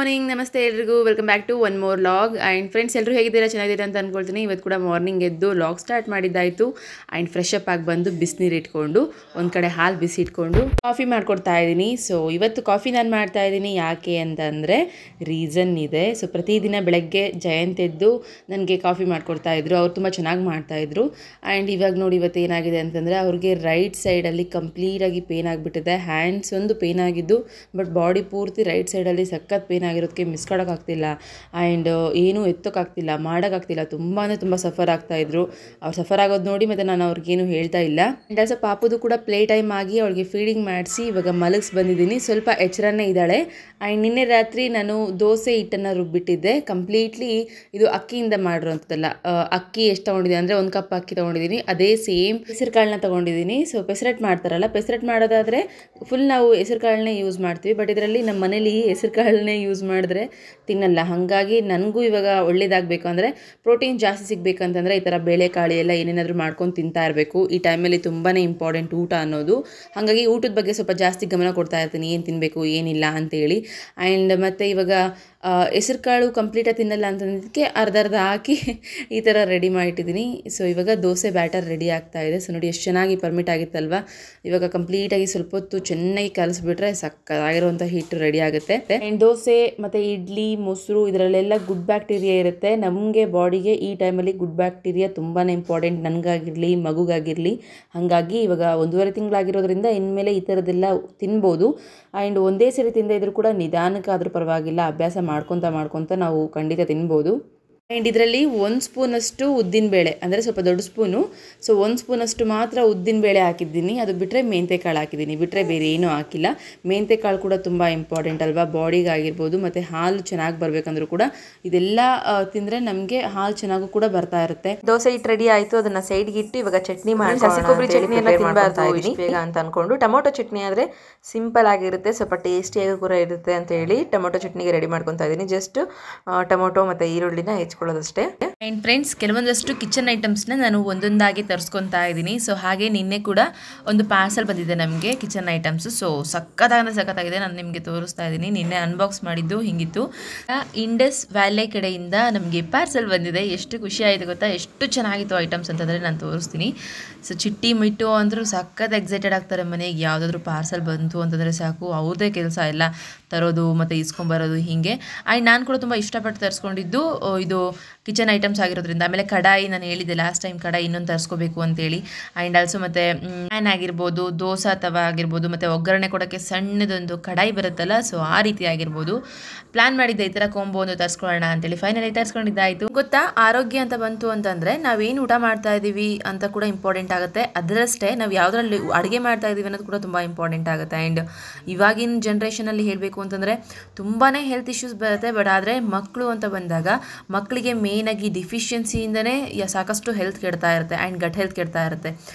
Morning ನಮಸ್ತೆ ಎಲ್ಲರಿಗೂ welcome back to one more log and friends ಎಲ್ಲರೂ ಹೇಗಿದ್ದೀರಾ ಚೆನ್ನಾಗಿದ್ದೀರಾ ಅಂತ ಅಂದ್ಕೊಳ್ತೀನಿ. ಇವತ್ತು ಕೂಡ ಮಾರ್ನಿಂಗ್ ಎದ್ದು ಲಾಗ್ ಸ್ಟಾರ್ಟ್ ಮಾಡಿದ್ದಾಯಿತು ಆ್ಯಂಡ್ ಫ್ರೆಶ್ ಅಪ್ ಆಗಿ ಬಂದು ಬಿಸಿನೀರು ಇಟ್ಕೊಂಡು ಒಂದು ಕಡೆ ಹಾಲು ಬಿಸಿ ಇಟ್ಕೊಂಡು ಕಾಫಿ ಮಾಡ್ಕೊಡ್ತಾ ಇದ್ದೀನಿ. ಸೊ ಇವತ್ತು ಕಾಫಿ ನಾನು ಮಾಡ್ತಾ ಇದ್ದೀನಿ ಯಾಕೆ ಅಂತಂದರೆ ರೀಸನ್ ಇದೆ. ಸೊ ಪ್ರತಿದಿನ ಬೆಳಗ್ಗೆ ಜಯಂತ್ ಎದ್ದು ನನಗೆ ಕಾಫಿ ಮಾಡ್ಕೊಡ್ತಾ ಇದ್ರು. ಅವ್ರು ತುಂಬ ಚೆನ್ನಾಗಿ ಮಾಡ್ತಾಯಿದ್ರು. ಆ್ಯಂಡ್ ಇವಾಗ ನೋಡಿ ಇವತ್ತು ಏನಾಗಿದೆ ಅಂತಂದರೆ ಅವ್ರಿಗೆ ರೈಟ್ ಸೈಡಲ್ಲಿ ಕಂಪ್ಲೀಟಾಗಿ ಪೇನ್ ಆಗಿಬಿಟ್ಟಿದೆ. ಹ್ಯಾಂಡ್ಸ್ ಒಂದು ಪೇನ್ ಆಗಿದ್ದು ಬಟ್ ಬಾಡಿ ಪೂರ್ತಿ ರೈಟ್ ಸೈಡಲ್ಲಿ ಸಖತ್ ಪೇನ್ ಆಗಿರೋದಕ್ಕೆ ಮಿಸ್ ಕೊಡೋಕ್ಕಾಗ್ತಿಲ್ಲ ಆ್ಯಂಡ್ ಏನೂ ಎತ್ತೋಕ್ಕಾಗ್ತಿಲ್ಲ, ಮಾಡೋಕ್ಕಾಗ್ತಿಲ್ಲ. ತುಂಬ ಅಂದರೆ ತುಂಬ ಸಫರ್ ಆಗ್ತಾಯಿದ್ರು. ಅವ್ರು ಸಫರ್ ಆಗೋದು ನೋಡಿ ಮತ್ತು ನಾನು ಅವ್ರಿಗೇನು ಹೇಳ್ತಾ ಇಲ್ಲ. ಆ್ಯಂಡ್ ಆಲ್ಸೋ ಪಾಪುದು ಕೂಡ ಪ್ಲೇ ಟೈಮ್ ಆಗಿ ಅವಳಿಗೆ ಫೀಡಿಂಗ್ ಮಾಡಿಸಿ ಇವಾಗ ಮಲಗಿಸಿ ಬಂದಿದ್ದೀನಿ. ಸ್ವಲ್ಪ ಎಚ್ಚರನೇ ಇದ್ದಾಳೆ. ಆ್ಯಂಡ್ ನಿನ್ನೆ ರಾತ್ರಿ ನಾನು ದೋಸೆ ಹಿಟ್ಟನ್ನು ರುಬ್ಬಿಟ್ಟಿದ್ದೆ. ಕಂಪ್ಲೀಟ್ಲಿ ಇದು ಅಕ್ಕಿಯಿಂದ ಮಾಡಿರೋಂಥದ್ದಲ್ಲ. ಅಕ್ಕಿ ಎಷ್ಟು ತೊಗೊಂಡಿದ್ದೀನಿ ಅಂದರೆ 1 ಕಪ್ ಅಕ್ಕಿ ತೊಗೊಂಡಿದ್ದೀನಿ. ಅದೇ ಸೇಮ್ ಹೆಸರು ಕಾಳನ್ನ ತೊಗೊಂಡಿದ್ದೀನಿ. ಸೊ ಪೆಸರಟ್ ಮಾಡ್ತಾರಲ್ಲ, ಪೆಸರಟ್ ಮಾಡೋದಾದರೆ ಫುಲ್ ನಾವು ಹೆಸರು ಕಾಳನ್ನೇ ಯೂಸ್ ಮಾಡ್ತೀವಿ. ಬಟ್ ಇದರಲ್ಲಿ ನಮ್ಮ ಮನೇಲಿ ಹೆಸರು ಕಾಳನ್ನೇ ಯೂಸ್ ಮಾಡಿದ್ರೆ ತಿನ್ನಲ್ಲ. ಹಾಗಾಗಿ ನನಗೂ ಇವಾಗ ಒಳ್ಳೇದಾಗಬೇಕು ಅಂದರೆ ಪ್ರೋಟೀನ್ ಜಾಸ್ತಿ ಸಿಗಬೇಕಂತಂದರೆ ಈ ಥರ ಬೇಳೆಕಾಳು ಎಲ್ಲ ಏನೇನಾದರೂ ಮಾಡ್ಕೊಂಡು ತಿಂತಾ ಇರಬೇಕು. ಈ ಟೈಮಲ್ಲಿ ತುಂಬಾ ಇಂಪಾರ್ಟೆಂಟ್ ಊಟ ಅನ್ನೋದು. ಹಾಗಾಗಿ ಊಟದ ಬಗ್ಗೆ ಸ್ವಲ್ಪ ಜಾಸ್ತಿ ಗಮನ ಕೊಡ್ತಾ ಇರ್ತೀನಿ, ಏನು ತಿನ್ನಬೇಕು ಏನಿಲ್ಲ ಅಂತೇಳಿ. ಆ್ಯಂಡ್ ಮತ್ತು ಇವಾಗ ಹೆಸರು ಕಾಳು ಕಂಪ್ಲೀಟಾಗಿ ತಿನ್ನಲ್ಲ ಅಂತಂದಕ್ಕೆ ಅರ್ಧ ಹಾಕಿ ಈ ಥರ ರೆಡಿ ಮಾಡಿಟ್ಟಿದ್ದೀನಿ. ಸೊ ಇವಾಗ ದೋಸೆ ಬ್ಯಾಟರ್ ರೆಡಿ ಆಗ್ತಾ ಇದೆ. ಸೊ ನೋಡಿ ಎಷ್ಟು ಚೆನ್ನಾಗಿ ಪರ್ಮಿಟ್ ಆಗಿತ್ತಲ್ವ. ಇವಾಗ ಕಂಪ್ಲೀಟಾಗಿ ಸ್ವಲ್ಪ ಹೊತ್ತು ಚೆನ್ನಾಗಿ ಕಲಿಸ್ಬಿಟ್ರೆ ಸಕ್ಕತ್ತಾಗಿರುವಂಥ ಹಿಟ್ಟು ರೆಡಿ ಆಗುತ್ತೆ. ಆ್ಯಂಡ್ ದೋಸೆ ಮತ್ತು ಇಡ್ಲಿ, ಮೊಸರು ಇದರಲ್ಲೆಲ್ಲ ಗುಡ್ ಬ್ಯಾಕ್ಟೀರಿಯಾ ಇರುತ್ತೆ. ನಮಗೆ ಬಾಡಿಗೆ ಈ ಟೈಮಲ್ಲಿ ಗುಡ್ ಬ್ಯಾಕ್ಟೀರಿಯಾ ತುಂಬಾ ಇಂಪಾರ್ಟೆಂಟ್, ನನಗಾಗಿರಲಿ ಮಗುಗಾಗಿರಲಿ. ಹಾಗಾಗಿ ಇವಾಗ 1.5 ತಿಂಗಳಾಗಿರೋದ್ರಿಂದ ಇನ್ಮೇಲೆ ಈ ಥರದ್ದೆಲ್ಲ ತಿನ್ಬೋದು. ಆ್ಯಂಡ್ ಒಂದೇ ಸರಿ ತಿಂದೇ ಇದ್ರೂ ಕೂಡ ನಿಧಾನಕ್ಕಾದರೂ ಪರವಾಗಿಲ್ಲ, ಅಭ್ಯಾಸ ಮಾಡ್ಕೊತ ನಾವು ಖಂಡಿತ ತಿನ್ಬೋದು. ಆ್ಯಂಡ್ ಇದರಲ್ಲಿ 1 ಸ್ಪೂನಷ್ಟು ಉದ್ದಿನಬೇಳೆ ಅಂದರೆ ಸ್ವಲ್ಪ ದೊಡ್ಡ ಸ್ಪೂನು. ಸೊ 1 ಸ್ಪೂನಷ್ಟು ಮಾತ್ರ ಉದ್ದಿನಬೇಳೆ ಹಾಕಿದ್ದೀನಿ. ಅದು ಬಿಟ್ಟರೆ ಮೆಂತ್ಯಕಾಳು ಹಾಕಿದ್ದೀನಿ, ಬಿಟ್ಟರೆ ಬೇರೆ ಏನೂ ಹಾಕಿಲ್ಲ. ಮೆಂತ್ಯಕಾಳು ಕೂಡ ತುಂಬ ಇಂಪಾರ್ಟೆಂಟ್ ಅಲ್ವಾ ಬಾಡಿಗಾಗಿರ್ಬೋದು. ಮತ್ತು ಹಾಲು ಚೆನ್ನಾಗಿ ಬರಬೇಕಂದ್ರೂ ಕೂಡ ಇದೆಲ್ಲ ತಿಂದರೆ ನಮಗೆ ಹಾಲು ಚೆನ್ನಾಗೂ ಕೂಡ ಬರ್ತಾ ಇರುತ್ತೆ. ದೋಸೆ ಹಿಟ್ಟು ರೆಡಿ ಆಯಿತು, ಅದನ್ನು ಸೈಡ್ಗೆ ಇಟ್ಟು ಇವಾಗ ಚಟ್ನಿ ಮಾಡಿ, ಹಸಿ ಕೊಬ್ಬರಿ ಚಟ್ನಿ ಎಲ್ಲ ತಿನ್ನಬಾರ್ದು ಬೇಗ ಅಂತ ಅಂದ್ಕೊಂಡು ಟೊಮೊಟೊ ಚಟ್ನಿ ಆದರೆ ಸಿಂಪಲ್ ಆಗಿರುತ್ತೆ, ಸ್ವಲ್ಪ ಟೇಸ್ಟಿಯಾಗಿ ಕೂಡ ಇರುತ್ತೆ ಅಂತ ಹೇಳಿ ಟೊಮೊಟೊ ಚಟ್ನಿಗೆ ರೆಡಿ ಮಾಡ್ಕೊತಾ ಇದ್ದೀನಿ. ಜಸ್ಟ್ ಟೊಮೊಟೊ ಮತ್ತು ಈರುಳ್ಳಿನ ಹೆಚ್ಕೊಳ್ಳೋದಷ್ಟೇ. ಆ್ಯಂಡ್ ಫ್ರೆಂಡ್ಸ್ ಕೆಲವೊಂದಷ್ಟು ಕಿಚನ್ ಐಟಮ್ಸ್ನ ನಾನು ಒಂದೊಂದಾಗಿ ತರಿಸ್ಕೊತಾ ಇದ್ದೀನಿ. ಸೊ ಹಾಗೆ ನಿನ್ನೆ ಕೂಡ ಒಂದು ಪಾರ್ಸಲ್ ಬಂದಿದೆ ನಮಗೆ ಕಿಚನ್ ಐಟಮ್ಸು. ಸೊ ಸಖತ್ತಾಗಿದೆ, ನಾನು ನಿಮಗೆ ತೋರಿಸ್ತಾ ಇದ್ದೀನಿ. ನಿನ್ನೆ ಅನ್ಬಾಕ್ಸ್ ಮಾಡಿದ್ದು ಹಿಂಗಿತ್ತು. ಇಂಡಸ್ ವ್ಯಾಲೆ ಕಡೆಯಿಂದ ನಮಗೆ ಪಾರ್ಸಲ್ ಬಂದಿದೆ. ಎಷ್ಟು ಖುಷಿ ಆಯಿತು ಗೊತ್ತಾ, ಎಷ್ಟು ಚೆನ್ನಾಗಿತ್ತು ಐಟಮ್ಸ್ ಅಂತಂದರೆ ನಾನು ತೋರಿಸ್ತೀನಿ. ಸೊ ಚಿಟ್ಟಿ ಮಿಟ್ಟು ಅಂದರೂ ಸಖತ್ ಎಕ್ಸೈಟೆಡ್ ಆಗ್ತಾರೆ. ಮನೆಗೆ ಯಾವುದಾದ್ರೂ ಪಾರ್ಸಲ್ ಬಂತು ಅಂತಂದರೆ ಸಾಕು, ಅವ್ರದ್ದೇ ಕೆಲಸ ಎಲ್ಲ ತರೋದು ಮತ್ತು ಇಸ್ಕೊಂಬರೋದು ಹೀಗೆ. ಆ್ಯಂಡ್ ನಾನು ಕೂಡ ತುಂಬ ಇಷ್ಟಪಟ್ಟು ತರಿಸ್ಕೊಂಡಿದ್ದು ಇದು ಕಿಚನ್ ಐಟಮ್ಸ್ ಆಗಿರೋದ್ರಿಂದ. ಆಮೇಲೆ ಕಡಾಯಿ ನಾನು ಹೇಳಿದ್ದೆ ಲಾಸ್ಟ್ ಟೈಮ್, ಕಡಾಯಿ ಇನ್ನೊಂದು ತರಿಸ್ಕೋಬೇಕು ಅಂತೇಳಿ. ಆ್ಯಂಡ್ ಆಲ್ಸೋ ಮತ್ತು ಪ್ಯಾನ್ ಆಗಿರ್ಬೋದು, ದೋಸೆ ತವ ಆಗಿರ್ಬೋದು, ಮತ್ತು ಒಗ್ಗರಣೆ ಕೊಡೋಕ್ಕೆ ಸಣ್ಣದೊಂದು ಕಡಾಯಿ ಬರುತ್ತಲ್ಲ, ಸೊ ಆ ರೀತಿ ಆಗಿರ್ಬೋದು. ಪ್ಲ್ಯಾನ್ ಮಾಡಿದ್ದೆ ಈ ಥರ ಕೊಂಬೋ ಒಂದು ತರಿಸ್ಕೊಳ್ಳೋಣ ಅಂತೇಳಿ. ಫೈನಲಿ ತರಿಸ್ಕೊಂಡಿದ್ದಾಯಿತು. ಗೊತ್ತಾ, ಆರೋಗ್ಯ ಅಂತ ಬಂತು ಅಂತಂದರೆ ನಾವೇನು ಊಟ ಮಾಡ್ತಾ ಇದ್ದೀವಿ ಅಂತ ಕೂಡ ಇಂಪಾರ್ಟೆಂಟ್ ಆಗುತ್ತೆ. ಅದರಷ್ಟೇ ನಾವು ಯಾವುದರಲ್ಲಿ ಅಡುಗೆ ಮಾಡ್ತಾ ಇದ್ದೀವಿ ಅನ್ನೋದು ಕೂಡ ತುಂಬ ಇಂಪಾರ್ಟೆಂಟ್ ಆಗುತ್ತೆ. ಆ್ಯಂಡ್ ಇವಾಗಿನ ಜನ್ರೇಷನಲ್ಲಿ ಹೇಳಬೇಕು ಅಂತಂದರೆ ತುಂಬಾ ಹೆಲ್ತ್ ಇಶ್ಯೂಸ್ ಬರುತ್ತೆ. ಬಟ್ ಆದರೆ ಮಕ್ಕಳು ಅಂತ ಬಂದಾಗ ಮಕ್ಕಳಿಗೆ ಮೇಯ್ನಾಗಿ ಡಿಫಿಷಿಯನ್ಸಿಯಿಂದನೇ ಸಾಕಷ್ಟು ಹೆಲ್ತ್ ಕೆಡ್ತಾ ಇರುತ್ತೆ ಆ್ಯಂಡ್ ಗಟ್ ಹೆಲ್ತ್ ಕೆಡ್ತಾ ಇರುತ್ತೆ.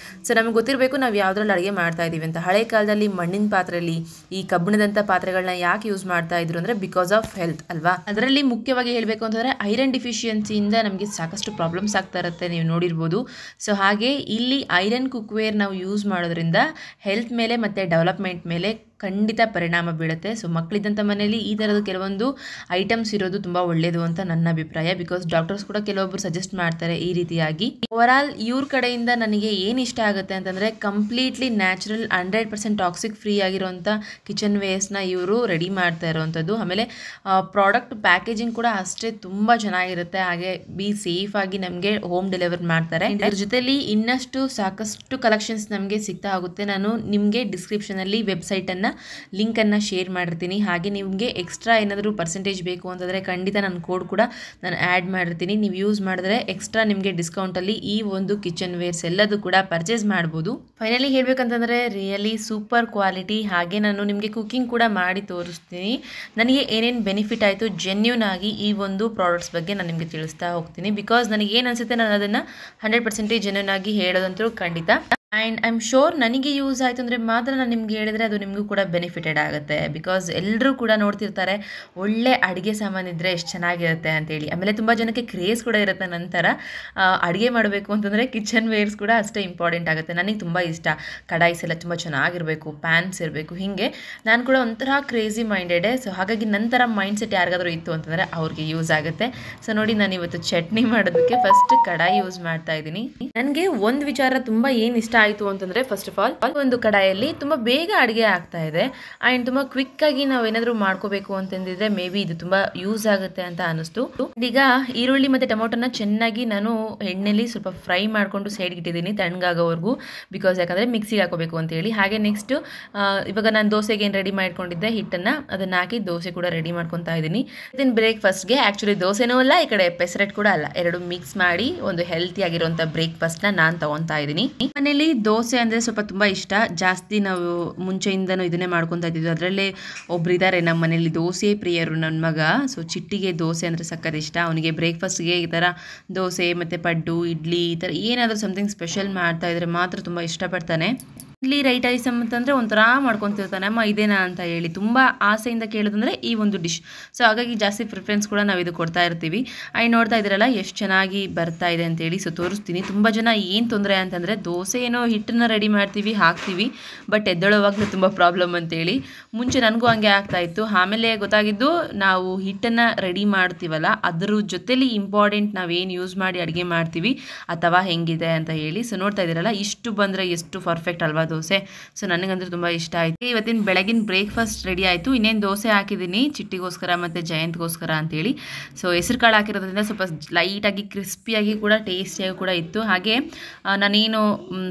ಸೊ ನಮಗೆ ಗೊತ್ತಿರಬೇಕು ನಾವು ಯಾವುದ್ರಲ್ಲಿ ಅಡುಗೆ ಮಾಡ್ತಾ ಇದ್ದೀವಿ ಅಂತ. ಹಳೆ ಕಾಲದಲ್ಲಿ ಮಣ್ಣಿನ ಪಾತ್ರೆಯಲ್ಲಿ ಈ ಕಬ್ಬಿಣದಂಥ ಪಾತ್ರೆಗಳನ್ನ ಯಾಕೆ ಯೂಸ್ ಮಾಡ್ತಾ ಇದ್ರು ಅಂದರೆ ಬಿಕಾಸ್ ಆಫ್ ಹೆಲ್ತ್ ಅಲ್ವಾ. ಅದರಲ್ಲಿ ಮುಖ್ಯವಾಗಿ ಹೇಳಬೇಕು ಅಂತಂದರೆ ಐರನ್ ಡಿಫಿಷಿಯನ್ಸಿಯಿಂದ ನಮಗೆ ಸಾಕಷ್ಟು ಪ್ರಾಬ್ಲಮ್ಸ್ ಆಗ್ತಾ ಇರುತ್ತೆ, ನೀವು ನೋಡಿರ್ಬೋದು. ಸೊ ಹಾಗೆ ಇಲ್ಲಿ ಐರನ್ ಕುಕ್ವೇರ್ ನಾವು ಯೂಸ್ ಮಾಡೋದ್ರಿಂದ ಹೆಲ್ತ್ ಮೇಲೆ ಮತ್ತು ಡೆವಲಪ್ಮೆಂಟ್ ಮೇಲೆ ಖಂಡಿತ ಪರಿಣಾಮ ಬೀಳುತ್ತೆ. ಸೊ ಮಕ್ಕಳಿದ್ದಂಥ ಮನೆಯಲ್ಲಿ ಈ ಥರದ ಕೆಲವೊಂದು ಐಟಮ್ಸ್ ಇರೋದು ತುಂಬ ಒಳ್ಳೆಯದು ಅಂತ ನನ್ನ ಅಭಿಪ್ರಾಯ. ಬಿಕಾಸ್ ಡಾಕ್ಟರ್ಸ್ ಕೂಡ ಕೆಲವೊಬ್ಬರು ಸಜೆಸ್ಟ್ ಮಾಡ್ತಾರೆ ಈ ರೀತಿಯಾಗಿ. ಓವರಾಲ್ ಇವ್ರ ಕಡೆಯಿಂದ ನನಗೆ ಏನು ಇಷ್ಟ ಆಗುತ್ತೆ ಅಂತಂದರೆ ಕಂಪ್ಲೀಟ್ಲಿ ನ್ಯಾಚುರಲ್ 100% ಟಾಕ್ಸಿಕ್ ಫ್ರೀ ಆಗಿರೋಂಥ ಕಿಚನ್ ವೇಸ್ಟ್ನ ಇವರು ರೆಡಿ ಮಾಡ್ತಾ ಇರೋವಂಥದ್ದು. ಆಮೇಲೆ ಪ್ರಾಡಕ್ಟ್ ಪ್ಯಾಕೇಜಿಂಗ್ ಕೂಡ ಅಷ್ಟೇ ತುಂಬ ಚೆನ್ನಾಗಿರುತ್ತೆ. ಹಾಗೆ ಸೇಫ್ ಆಗಿ ನಮಗೆ ಹೋಮ್ ಡೆಲಿವರಿ ಮಾಡ್ತಾರೆ. ಇದ್ರ ಜೊತೆಲಿ ಇನ್ನಷ್ಟು ಸಾಕಷ್ಟು ಕಲೆಕ್ಷನ್ಸ್ ನಮಗೆ ಸಿಗ್ತಾ ಹೋಗುತ್ತೆ. ನಾನು ನಿಮಗೆ ಡಿಸ್ಕ್ರಿಪ್ಷನಲ್ಲಿ ವೆಬ್ಸೈಟನ್ನು ಲಿಂಕನ್ನು ಶೇರ್ ಮಾಡಿರ್ತೀನಿ. ಹಾಗೆ ನಿಮಗೆ ಎಕ್ಸ್ಟ್ರಾ ಏನಾದರೂ ಪರ್ಸೆಂಟೇಜ್ ಬೇಕು ಅಂತಂದರೆ ಖಂಡಿತ ನನ್ನ ಕೋಡ್ ಕೂಡ ನಾನು ಆ್ಯಡ್ ಮಾಡಿರ್ತೀನಿ. ನೀವು ಯೂಸ್ ಮಾಡಿದ್ರೆ ಎಕ್ಸ್ಟ್ರಾ ನಿಮಗೆ ಡಿಸ್ಕೌಂಟಲ್ಲಿ ಈ ಒಂದು ಕಿಚನ್ ವೇರ್ಸ್ ಎಲ್ಲದೂ ಕೂಡ ಪರ್ಚೇಸ್ ಮಾಡ್ಬೋದು. ಫೈನಲಿ ಹೇಳಬೇಕಂತಂದರೆ ರಿಯಲಿ ಸೂಪರ್ ಕ್ವಾಲಿಟಿ. ಹಾಗೆ ನಾನು ನಿಮಗೆ ಕುಕಿಂಗ್ ಕೂಡ ಮಾಡಿ ತೋರಿಸ್ತೀನಿ. ನನಗೆ ಏನೇನು ಬೆನಿಫಿಟ್ ಆಯಿತು ಜೆನ್ಯೂನ್ ಆಗಿ ಈ ಒಂದು ಪ್ರಾಡಕ್ಟ್ಸ್ ಬಗ್ಗೆ ನಾನು ನಿಮಗೆ ತಿಳಿಸ್ತಾ ಹೋಗ್ತೀನಿ. ಬಿಕಾಸ್ ನನಗೆ ಏನು ಅನಿಸುತ್ತೆ ನಾನು ಅದನ್ನು 100% ಜೆನ್ಯೂನ್ ಆಗಿ ಹೇಳೋದಂತೂ ಖಂಡಿತ. ಆ್ಯಂಡ್ ಐ ಆಮ್ ಶೋರ್ ನನಗೆ ಯೂಸ್ ಆಯಿತು ಅಂದರೆ ಮಾತ್ರ ನಾನು ನಿಮ್ಗೆ ಹೇಳಿದರೆ ಅದು ನಿಮಗೂ ಕೂಡ ಬೆನಿಫಿಟೆಡ್ ಆಗುತ್ತೆ. ಬಿಕಾಸ್ ಎಲ್ಲರೂ ಕೂಡ ನೋಡ್ತಿರ್ತಾರೆ ಒಳ್ಳೆ ಅಡುಗೆ ಸಾಮಾನಿದ್ರೆ ಎಷ್ಟು ಚೆನ್ನಾಗಿರುತ್ತೆ ಅಂತೇಳಿ. ಆಮೇಲೆ ತುಂಬ ಜನಕ್ಕೆ ಕ್ರೇಜ್ ಕೂಡ ಇರುತ್ತೆ. ನಂತರ ಅಡುಗೆ ಮಾಡಬೇಕು ಅಂತಂದರೆ ಕಿಚನ್ ವೇರ್ಸ್ ಕೂಡ ಅಷ್ಟೇ ಇಂಪಾರ್ಟೆಂಟ್ ಆಗುತ್ತೆ. ನನಗೆ ತುಂಬ ಇಷ್ಟ. ಕಡಾಯಿಸ್ ಎಲ್ಲ ತುಂಬ ಚೆನ್ನಾಗಿರಬೇಕು, ಪ್ಯಾನ್ಸ್ ಇರಬೇಕು, ಹೀಗೆ ನಾನು ಕೂಡ ಒಂಥರ ಕ್ರೇಜಿ ಮೈಂಡೆಡೇ. ಸೊ ಹಾಗಾಗಿ ನಂತರ ಮೈಂಡ್ಸೆಟ್ ಯಾರಿಗಾದ್ರೂ ಇತ್ತು ಅಂತಂದರೆ ಅವ್ರಿಗೆ ಯೂಸ್ ಆಗುತ್ತೆ. ಸೊ ನೋಡಿ, ನಾನು ಇವತ್ತು ಚಟ್ನಿ ಮಾಡೋದಕ್ಕೆ ಫಸ್ಟ್ ಕಡಾಯಿ ಯೂಸ್ ಮಾಡ್ತಾ ಇದ್ದೀನಿ. ನನಗೆ ಒಂದು ವಿಚಾರ ತುಂಬ ಏನು ಇಷ್ಟ ಆಯಿತು ಅಂತಂದರೆ, ಫಸ್ಟ್ ಆಫ್ ಆಲ್ ಒಂದು ಕಡಾಯಲ್ಲಿ ತುಂಬ ಬೇಗ ಅಡುಗೆ ಆಗ್ತಾ ಇದೆ ಆ್ಯಂಡ್ ತುಂಬ ಕ್ವಿಕ್ಕಾಗಿ ನಾವು ಏನಾದರೂ ಮಾಡ್ಕೋಬೇಕು ಅಂತಂದಿದ್ರೆ ಮೇ ಬಿ ಇದು ತುಂಬ ಯೂಸ್ ಆಗುತ್ತೆ ಅಂತ ಅನ್ನಿಸ್ತು. ಈಗ ಈರುಳ್ಳಿ ಮತ್ತು ಟೊಮೊಟೊನ ಚೆನ್ನಾಗಿ ನಾನು ಎಣ್ಣೆಲಿ ಸ್ವಲ್ಪ ಫ್ರೈ ಮಾಡಿಕೊಂಡು ಸೈಡ್ಗೆ ಇಟ್ಟಿದ್ದೀನಿ ತಣ್ಣಗಾಗೋವರೆಗೂ. ಬಿಕಾಸ್ ಯಾಕಂದರೆ ಮಿಕ್ಸಿಗೆ ಹಾಕೋಬೇಕು ಅಂತೇಳಿ. ಹಾಗೆ ನೆಕ್ಸ್ಟು ಇವಾಗ ನಾನು ದೋಸೆಗೆ ಏನು ರೆಡಿ ಮಾಡ್ಕೊಂಡಿದ್ದೆ ಹಿಟ್ಟನ್ನು, ಅದನ್ನು ಹಾಕಿ ದೋಸೆ ಕೂಡ ರೆಡಿ ಮಾಡ್ಕೊತಾ ಇದ್ದೀನಿ. ಇದನ್ನು ಬ್ರೇಕ್ಫಾಸ್ಟ್ಗೆ ಆ್ಯಕ್ಚುಲಿ ದೋಸೆನೂ ಅಲ್ಲ, ಈ ಕಡೆ ಪೆಸರೆಟ್ ಕೂಡ ಅಲ್ಲ, ಎರಡು ಮಿಕ್ಸ್ ಮಾಡಿ ಒಂದು ಹೆಲ್ತಿ ಆಗಿರುವಂಥ ಬ್ರೇಕ್ಫಾಸ್ಟ್ನ ನಾನು ತೊಗೊತಾ ಇದ್ದೀನಿ. ಮನೇಲಿ ದೋಸೆ ಅಂದರೆ ಸ್ವಲ್ಪ ತುಂಬ ಇಷ್ಟ. ಜಾಸ್ತಿ ನಾವು ಮುಂಚೆಯಿಂದನೂ ಇದನ್ನೇ ಮಾಡ್ಕೊತಾ ಇದ್ದಿದ್ದು. ಅದರಲ್ಲೇ ಒಬ್ರು ಇದ್ದಾರೆ ನಮ್ಮ ಮನೇಲಿ ದೋಸೆ ಪ್ರಿಯರು, ನನ್ನ ಮಗ. ಸೊ ಚಿಟ್ಟಿಗೆ ದೋಸೆ ಅಂದರೆ ಸಕ್ಕತ್ ಇಷ್ಟ. ಅವನಿಗೆ ಬ್ರೇಕ್ಫಾಸ್ಟ್ಗೆ ಈ ಥರ ದೋಸೆ ಮತ್ತು ಪಡ್ಡು, ಇಡ್ಲಿ ಈ ಥರ ಏನಾದರೂ ಸಮಥಿಂಗ್ ಸ್ಪೆಷಲ್ ಮಾಡ್ತಾ ಇದ್ರೆ ಮಾತ್ರ ತುಂಬ ಇಷ್ಟಪಡ್ತಾನೆ. ಇಡ್ಲಿ ರೈಟ್ ಐಸಮ್ ಅಂತಂದರೆ ಒಂಥರ ಮಾಡ್ಕೊತಿರ್ತಾನೆ, ಅಮ್ಮ ಇದೇನಾ ಅಂತ ಹೇಳಿ ತುಂಬ ಆಸೆಯಿಂದ ಕೇಳೋದಂದರೆ ಈ ಒಂದು ಡಿಶ್. ಸೊ ಹಾಗಾಗಿ ಜಾಸ್ತಿ ಪ್ರಿಫರೆನ್ಸ್ ಕೂಡ ನಾವು ಇದು ಕೊಡ್ತಾ ಇರ್ತೀವಿ. ನೋಡ್ತಾ ಇದ್ದೀರಲ್ಲ ಎಷ್ಟು ಚೆನ್ನಾಗಿ ಬರ್ತಾ ಇದೆ ಅಂತೇಳಿ. ಸೊ ತೋರಿಸ್ತೀನಿ. ತುಂಬ ಜನ ಏನು ತೊಂದರೆ ಅಂತಂದರೆ ದೋಸೆ ಏನೋ ಹಿಟ್ಟನ್ನು ರೆಡಿ ಮಾಡ್ತೀವಿ, ಹಾಕ್ತೀವಿ, ಬಟ್ ಎದ್ದೊಳವಾಗಲೂ ತುಂಬ ಪ್ರಾಬ್ಲಮ್ ಅಂತೇಳಿ. ಮುಂಚೆ ನನಗೂ ಹಂಗೆ ಆಗ್ತಾಯಿತ್ತು. ಆಮೇಲೆ ಗೊತ್ತಾಗಿದ್ದು ನಾವು ಹಿಟ್ಟನ್ನು ರೆಡಿ ಮಾಡ್ತೀವಲ್ಲ ಅದ್ರ ಜೊತೆಲಿ ಇಂಪಾರ್ಟೆಂಟ್ ನಾವೇನು ಯೂಸ್ ಮಾಡಿ ಅಡುಗೆ ಮಾಡ್ತೀವಿ ಅಥವಾ ಹೆಂಗಿದೆ ಅಂತ ಹೇಳಿ. ಸೊ ನೋಡ್ತಾ ಇದ್ದೀರಲ್ಲ ಇಷ್ಟು ಬಂದರೆ ಎಷ್ಟು ಪರ್ಫೆಕ್ಟ್ ಅಲ್ವಾ ದೋಸೆ. ಸೊ ನನಗಂದ್ರೆ ತುಂಬ ಇಷ್ಟ ಆಯಿತು. ಇವತ್ತಿನ ಬೆಳಗಿನ ಬ್ರೇಕ್ಫಾಸ್ಟ್ ರೆಡಿ ಆಯಿತು. ಇನ್ನೇನು ದೋಸೆ ಹಾಕಿದ್ದೀನಿ ಚಿಟ್ಟಿಗೋಸ್ಕರ ಮತ್ತು ಜಯಂತ್ಗೋಸ್ಕರ ಅಂತೇಳಿ. ಸೊ ಹೆಸರು ಕಾಳು ಹಾಕಿರೋದ್ರಿಂದ ಸ್ವಲ್ಪ ಲೈಟಾಗಿ ಕ್ರಿಸ್ಪಿಯಾಗಿ ಕೂಡ ಟೇಸ್ಟಿಯಾಗಿ ಕೂಡ ಇತ್ತು. ಹಾಗೆ ನಾನೇನು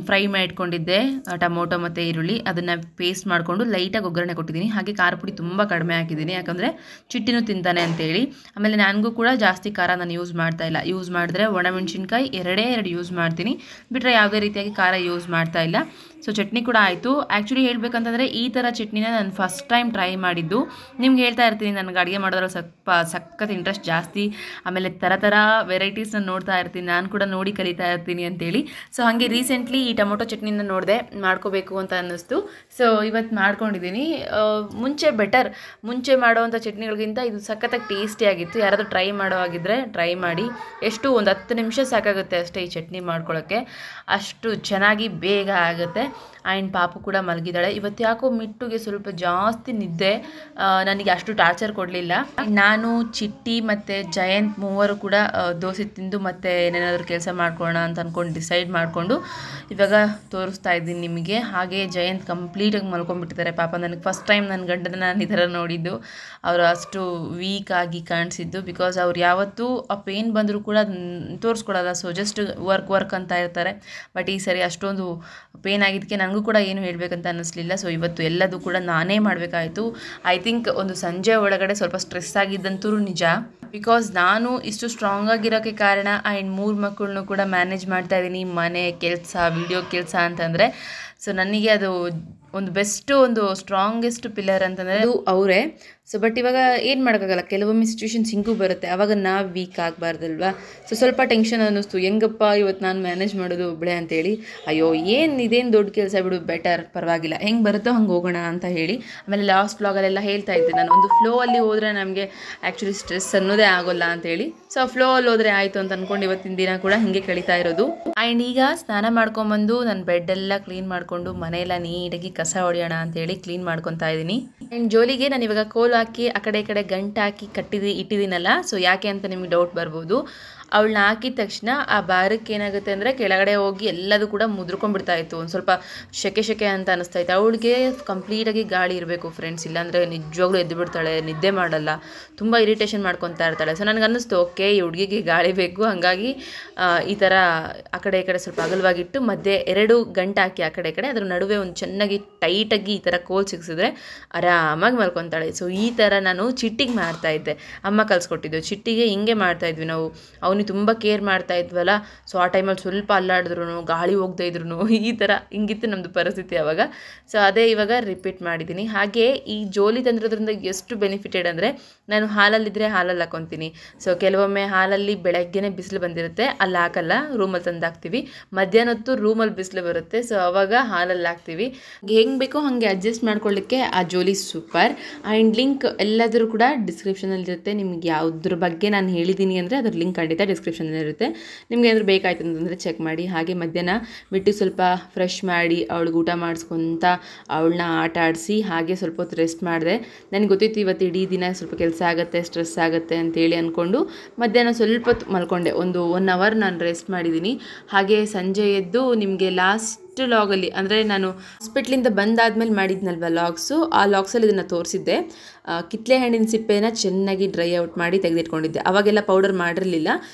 ಫ್ರೈ ಮಾಡಿಟ್ಕೊಂಡಿದ್ದೆ ಟೊಮೊಟೊ ಮತ್ತು ಈರುಳ್ಳಿ, ಅದನ್ನು ಪೇಸ್ಟ್ ಮಾಡಿಕೊಂಡು ಲೈಟಾಗಿ ಒಗ್ಗರಣೆ ಕೊಟ್ಟಿದ್ದೀನಿ. ಹಾಗೆ ಖಾರ ಪುಡಿ ತುಂಬ ಕಡಿಮೆ ಹಾಕಿದ್ದೀನಿ, ಯಾಕಂದರೆ ಚಿಟ್ಟಿನೂ ತಿಂತಾನೆ ಅಂತೇಳಿ. ಆಮೇಲೆ ನನಗೂ ಕೂಡ ಜಾಸ್ತಿ ಖಾರ ನಾನು ಯೂಸ್ ಮಾಡ್ತಾ ಇಲ್ಲ. ಯೂಸ್ ಮಾಡಿದ್ರೆ ಒಣಮೆಣಸಿನ್ಕಾಯಿ ಎರಡೇ ಯೂಸ್ ಮಾಡ್ತೀನಿ, ಬಿಟ್ಟರೆ ಯಾವುದೇ ರೀತಿಯಾಗಿ ಖಾರ ಯೂಸ್ ಮಾಡ್ತಾ ಇಲ್ಲ. ಸೊ ಚಟ್ನಿ ಕೂಡ ಆಯಿತು. ಆ್ಯಕ್ಚುಲಿ ಹೇಳಬೇಕಂತಂದರೆ ಈ ಥರ ಚಟ್ನಿನ ನಾನು ಫಸ್ಟ್ ಟೈಮ್ ಟ್ರೈ ಮಾಡಿದ್ದು. ನಿಮ್ಗೆ ಹೇಳ್ತಾ ಇರ್ತೀನಿ, ನನಗೆ ಅಡುಗೆ ಮಾಡೋದ್ರಲ್ಲಿ ಸಖತ್ ಇಂಟ್ರೆಸ್ಟ್ ಜಾಸ್ತಿ. ಆಮೇಲೆ ಥರ ವೆರೈಟೀಸ್ನ ನೋಡ್ತಾ ಇರ್ತೀನಿ, ನಾನು ಕೂಡ ನೋಡಿ ಕಲಿತಾ ಇರ್ತೀನಿ ಅಂತೇಳಿ. ಸೊ ಹಾಗೆ ರೀಸೆಂಟ್ಲಿ ಈ ಟೊಮೊಟೊ ಚಟ್ನಿನ ನೋಡಿದೆ, ಮಾಡ್ಕೋಬೇಕು ಅಂತ ಅನ್ನಿಸ್ತು. ಸೊ ಇವತ್ತು ಮಾಡ್ಕೊಂಡಿದ್ದೀನಿ. ಮುಂಚೆ ಮಾಡೋವಂಥ ಚಟ್ನಿಗಳಿಗಿಂತ ಇದು ಸಖತ್ತಾಗಿ ಟೇಸ್ಟಿಯಾಗಿತ್ತು. ಯಾರಾದರೂ ಟ್ರೈ ಮಾಡೋ ಆಗಿದ್ದರೆ ಟ್ರೈ ಮಾಡಿ. ಎಷ್ಟು ಒಂದು 10 ನಿಮಿಷ ಸಾಕಾಗುತ್ತೆ ಅಷ್ಟೇ ಈ ಚಟ್ನಿ ಮಾಡ್ಕೊಳ್ಳೋಕ್ಕೆ, ಅಷ್ಟು ಚೆನ್ನಾಗಿ ಬೇಗ ಆಗುತ್ತೆ. ಆ್ಯಂಡ್ ಪಾಪು ಕೂಡ ಮಲಗಿದ್ದಾಳೆ. ಇವತ್ತು ಯಾಕೋ ಮಿಟ್ಟುಗೆ ಸ್ವಲ್ಪ ಜಾಸ್ತಿ ನಿದ್ದೆ, ನನಗೆ ಅಷ್ಟು ಟಾರ್ಚರ್ ಕೊಡಲಿಲ್ಲ. ನಾನು ಚಿಟ್ಟಿ ಮತ್ತು ಜಯಂತ್ ಮೂವರು ಕೂಡ ದೋಸೆ ತಿಂದು ಮತ್ತು ಏನೇನಾದರೂ ಕೆಲಸ ಮಾಡ್ಕೊಳ್ಳೋಣ ಅಂತ ಅಂದ್ಕೊಂಡು ಡಿಸೈಡ್ ಮಾಡಿಕೊಂಡು ಇವಾಗ ತೋರಿಸ್ತಾ ಇದ್ದೀನಿ ನಿಮಗೆ. ಹಾಗೆ ಜಯಂತ್ ಕಂಪ್ಲೀಟಾಗಿ ಮಲ್ಕೊಂಡ್ಬಿಟ್ಟಿದ್ದಾರೆ. ಪಾಪ ನನಗೆ ಫಸ್ಟ್ ಟೈಮ್ ನನ್ನ ಗಂಡನ ನಾನು ಈ ಥರ ನೋಡಿದ್ದು. ಅವರು ಅಷ್ಟು ವೀಕ್ ಆಗಿ ಕಾಣಿಸಿದ್ದು. ಬಿಕಾಸ್ ಅವ್ರು ಯಾವತ್ತೂ ಆ ಪೇನ್ ಬಂದರೂ ಕೂಡ ತೋರಿಸ್ಕೊಡಲ್ಲ. ಸೊ ಜಸ್ಟ್ ವರ್ಕ್ ಅಂತ ಇರ್ತಾರೆ. ಬಟ್ ಈ ಸರಿ ಅಷ್ಟೊಂದು ಪೇನ್ ಆಗಿದ್ದಕ್ಕೆ ನನಗೂ ಕೂಡ ಏನು ಹೇಳಬೇಕಂತ ಅನ್ನಿಸ್ಲಿಲ್ಲ. ಸೊ ಇವತ್ತು ಎಲ್ಲದೂ ಕೂಡ ನಾನೇ ಮಾಡಬೇಕಾಯಿತು. ಐ ಥಿಂಕ್ ಒಂದು ಸಂಜೆ ಒಳಗಡೆ ಸ್ವಲ್ಪ ಸ್ಟ್ರೆಸ್ ಆಗಿದ್ದಂತೂ ನಿಜ. ಬಿಕಾಸ್ ನಾನು ಇಷ್ಟು ಸ್ಟ್ರಾಂಗ್ ಆಗಿರೋಕ್ಕೆ ಕಾರಣ ಆ್ಯಂಡ್ 3 ಮಕ್ಕಳನ್ನು ಕೂಡ ಮ್ಯಾನೇಜ್ ಮಾಡ್ತಾ ಇದ್ದೀನಿ. ಮನೆ ಕೆಲಸ, ವಿಡಿಯೋ ಕೆಲಸ ಅಂತಂದರೆ ಸೊ ನನಗೆ ಅದು ಒಂದು ಬೆಸ್ಟ್, ಒಂದು ಸ್ಟ್ರಾಂಗೆಸ್ಟ್ ಪಿಲ್ಲರ್ ಅಂತಂದರೆ ಅದು ಅವರೇ. ಸೊ ಬಟ್ ಇವಾಗ ಏನು ಮಾಡೋಕ್ಕಾಗಲ್ಲ, ಕೆಲವೊಮ್ಮೆ ಸಿಚುವೇಶನ್ಸ್ ಹಿಂಗೂ ಬರುತ್ತೆ. ಆವಾಗ ನಾವು ವೀಕ್ ಆಗಬಾರ್ದಲ್ವಾ. ಸೊ ಸ್ವಲ್ಪ ಟೆನ್ಷನ್ ಅನ್ನಿಸ್ತು, ಹೆಂಗಪ್ಪ ಇವತ್ತು ನಾನು ಮ್ಯಾನೇಜ್ ಮಾಡೋದು ಒಬ್ಬಳೇ ಅಂತೇಳಿ. ಅಯ್ಯೋ ಇದೇನು ದೊಡ್ಡ ಕೆಲಸ ಬಿಡು, ಬೆಟರ್, ಪರವಾಗಿಲ್ಲ, ಹೆಂಗೆ ಬರುತ್ತೋ ಹಂಗೆ ಹೋಗೋಣ ಅಂತ ಹೇಳಿ. ಆಮೇಲೆ ಲಾಸ್ಟ್ ವ್ಲಾಗಲ್ಲೆಲ್ಲ ಹೇಳ್ತಾ ಇದ್ದೆ ನಾನು, ಒಂದು ಫ್ಲೋ ಅಲ್ಲಿ ಹೋದರೆ ನಮಗೆ ಆ್ಯಕ್ಚುಲಿ ಸ್ಟ್ರೆಸ್ ಅನ್ನೋದೇ ಆಗೋಲ್ಲ ಅಂತೇಳಿ. ಸೊ ಫ್ಲೋ ಅಲ್ಲಿ ಹೋದರೆ ಆಯಿತು ಅಂತ ಅಂದ್ಕೊಂಡು ಇವತ್ತಿನ ದಿನ ಕೂಡ ಹಿಂಗೆ ಕಳೀತಾ ಇರೋದು. ಆ್ಯಂಡ್ ಈಗ ಸ್ನಾನ ಮಾಡ್ಕೊಂಬಂದು ನನ್ನ ಬೆಡ್ಡೆಲ್ಲ ಕ್ಲೀನ್ ಮಾಡಿಕೊಂಡು ಮನೆಯೆಲ್ಲ ನೀಟಾಗಿ ಕಸ ಹೊಡೆಯೋಣ ಅಂತೇಳಿ ಕ್ಲೀನ್ ಮಾಡ್ಕೊತಾ ಇದ್ದೀನಿ. ಆ್ಯಂಡ್ ಜೋಲಿಗೆ ನಾನು ಇವಾಗ ಕೋಲು ಹಾಕಿ ಆ ಕಡೆ ಈ ಕಡೆ ಗಂಟು ಹಾಕಿ ಇಟ್ಟಿದ್ದೀನಲ್ಲ. ಸೊ ಯಾಕೆ ಅಂತ ನಿಮಗೆ ಡೌಟ್ ಬರ್ಬೋದು. ಅವಳನ್ನ ಹಾಕಿದ ತಕ್ಷಣ ಆ ಬಾರಕ್ಕೆ ಏನಾಗುತ್ತೆ ಅಂದರೆ ಕೆಳಗಡೆ ಹೋಗಿ ಎಲ್ಲದೂ ಕೂಡ ಮುದ್ರಕೊಂಡ್ಬಿಡ್ತಾ ಇತ್ತು. ಒಂದು ಸ್ವಲ್ಪ ಶೆಕೆ ಅಂತ ಅನಿಸ್ತಾ ಇತ್ತು. ಅವಳಿಗೆ ಕಂಪ್ಲೀಟಾಗಿ ಗಾಳಿ ಇರಬೇಕು ಫ್ರೆಂಡ್ಸ್, ಇಲ್ಲಾಂದರೆ ನಿಜವಾಗ್ಲೂ ಎದ್ದು ಬಿಡ್ತಾಳೆ, ನಿದ್ದೆ ಮಾಡಲ್ಲ, ತುಂಬ ಇರಿಟೇಷನ್ ಮಾಡ್ಕೊತಾ ಇರ್ತಾಳೆ. ಸೊ ನನಗೆ ಅನ್ನಿಸ್ತು, ಓಕೆ ಈ ಹುಡುಗಿಗೆ ಗಾಳಿ ಬೇಕು, ಹಾಗಾಗಿ ಈ ಥರ ಆ ಕಡೆ ಈ ಕಡೆ ಸ್ವಲ್ಪ ಅಗಲವಾಗಿಟ್ಟು ಮಧ್ಯೆ 2 ಗಂಟು ಹಾಕಿ ಆ ಕಡೆ ಈ ಕಡೆ ಅದ್ರ ನಡುವೆ ಒಂದು ಚೆನ್ನಾಗಿ ಟೈಟಾಗಿ ಈ ಥರ ಕೋಲ್ ಸಿಕ್ಸಿದ್ರೆ ಆರಾಮಾಗಿ ಮಲ್ಕೊತಾಳೆ. ಸೊ ಈ ಥರ ನಾನು ಚಿಟ್ಟಿಗೆ ಮಾಡ್ತಾಯಿದ್ದೆ, ಅಮ್ಮ ಕಲಿಸ್ಕೊಟ್ಟಿದ್ದು. ಚಿಟ್ಟಿಗೆ ಹಿಂಗೆ ಮಾಡ್ತಾಯಿದ್ವಿ ನಾವು. ಅವನು ಅವನಿಗೆ ತುಂಬ ಕೇರ್ ಮಾಡ್ತಾ ಇದ್ವಲ್ಲ, ಸೊ ಆ ಟೈಮಲ್ಲಿ ಸ್ವಲ್ಪ ಅಲ್ಲಾಡಿದ್ರು, ಗಾಳಿ ಹೋಗದೆ ಇದ್ರು, ಈ ಥರ ಹಿಂಗಿತ್ತು ನಮ್ಮದು ಪರಿಸ್ಥಿತಿ ಆವಾಗ. ಸೊ ಅದೇ ಇವಾಗ ರಿಪೀಟ್ ಮಾಡಿದ್ದೀನಿ. ಹಾಗೆ ಈ ಜೋಲಿ ತಂದಿರೋದ್ರಿಂದ ಎಷ್ಟು ಬೆನಿಫಿಟೆಡ್ ಅಂದರೆ, ನಾನು ಹಾಲಲ್ಲಿದ್ದರೆ ಹಾಲಲ್ಲಿ ಹಾಕೊತೀನಿ. ಸೊ ಕೆಲವೊಮ್ಮೆ ಹಾಲಲ್ಲಿ ಬೆಳಗ್ಗೆನೇ ಬಿಸಿಲು ಬಂದಿರುತ್ತೆ, ಅಲ್ಲಿ ಹಾಕಲ್ಲ, ರೂಮಲ್ಲಿ ತಂದು ಹಾಕ್ತೀವಿ. ಮಧ್ಯಾಹ್ನ ಹೊತ್ತು ರೂಮಲ್ಲಿ ಬಿಸಿಲು ಬರುತ್ತೆ, ಸೊ ಅವಾಗ ಹಾಲಲ್ಲಿ ಹಾಕ್ತೀವಿ. ಹೆಂಗೆ ಬೇಕೋ ಹಾಗೆ ಅಡ್ಜಸ್ಟ್ ಮಾಡ್ಕೊಳ್ಳಿಕ್ಕೆ ಆ ಜೋಲಿ ಸೂಪರ್. ಆ್ಯಂಡ್ ಲಿಂಕ್ ಎಲ್ಲಾದರೂ ಕೂಡ ಡಿಸ್ಕ್ರಿಪ್ಷನಲ್ಲಿರುತ್ತೆ. ನಿಮ್ಗೆ ಯಾವುದ್ರ ಬಗ್ಗೆ ನಾನು ಹೇಳಿದ್ದೀನಿ ಅಂದರೆ ಅದ್ರ ಲಿಂಕ್ ಖಂಡಿತ ಡಿಸ್ಕ್ರಿಪ್ಷನಲ್ಲಿರುತ್ತೆ. ನಿಮ್ಗೆ ಏನಾದರೂ ಬೇಕಾಯ್ತು ಅಂತಂದರೆ ಚೆಕ್ ಮಾಡಿ. ಹಾಗೆ ಮಧ್ಯಾಹ್ನ ಬಿಟ್ಟು ಸ್ವಲ್ಪ ಫ್ರೆಶ್ ಮಾಡಿ ಅವಳಿಗೆ ಊಟ ಮಾಡಿಸ್ಕೊತ ಅವಳನ್ನ ಆಟ ಆಡಿಸಿ ಹಾಗೆ ಸ್ವಲ್ಪ ಹೊತ್ತು ರೆಸ್ಟ್ ಮಾಡಿದೆ. ನನಗೆ ಗೊತ್ತಿತ್ತು ಇವತ್ತು ಇಡೀ ದಿನ ಸ್ವಲ್ಪ ಕೆಲಸ ಆಗುತ್ತೆ, ಸ್ಟ್ರೆಸ್ ಆಗುತ್ತೆ ಅಂತೇಳಿ ಅಂದ್ಕೊಂಡು ಮಧ್ಯಾಹ್ನ ಸ್ವಲ್ಪ ಹೊತ್ತು ಮಲ್ಕೊಂಡೆ. ಒಂದು 1 ಅವರ್ ನಾನು ರೆಸ್ಟ್ ಮಾಡಿದ್ದೀನಿ. ಹಾಗೆ ಸಂಜೆ ಎದ್ದು ನಿಮಗೆ ಲಾಸ್ಟ್ ಲಾಗಲ್ಲಿ, ಅಂದರೆ ನಾನು ಹಾಸ್ಪಿಟ್ಲಿಂದ ಬಂದಾದ್ಮೇಲೆ ಮಾಡಿದ್ನಲ್ವ ಲಾಗ್ಸು, ಆ ಲಾಗ್ಸಲ್ಲಿ ಇದನ್ನು ತೋರಿಸಿದ್ದೆ. ಕಿತ್ತಳೆ ಹಣ್ಣಿನ ಸಿಪ್ಪೆನ ಚೆನ್ನಾಗಿ ಡ್ರೈ ಔಟ್ ಮಾಡಿ ತೆಗೆದಿಟ್ಕೊಂಡಿದ್ದೆ. ಅವಾಗೆಲ್ಲ ಪೌಡರ್ ಮಾಡಿರಲಿಲ್ಲ,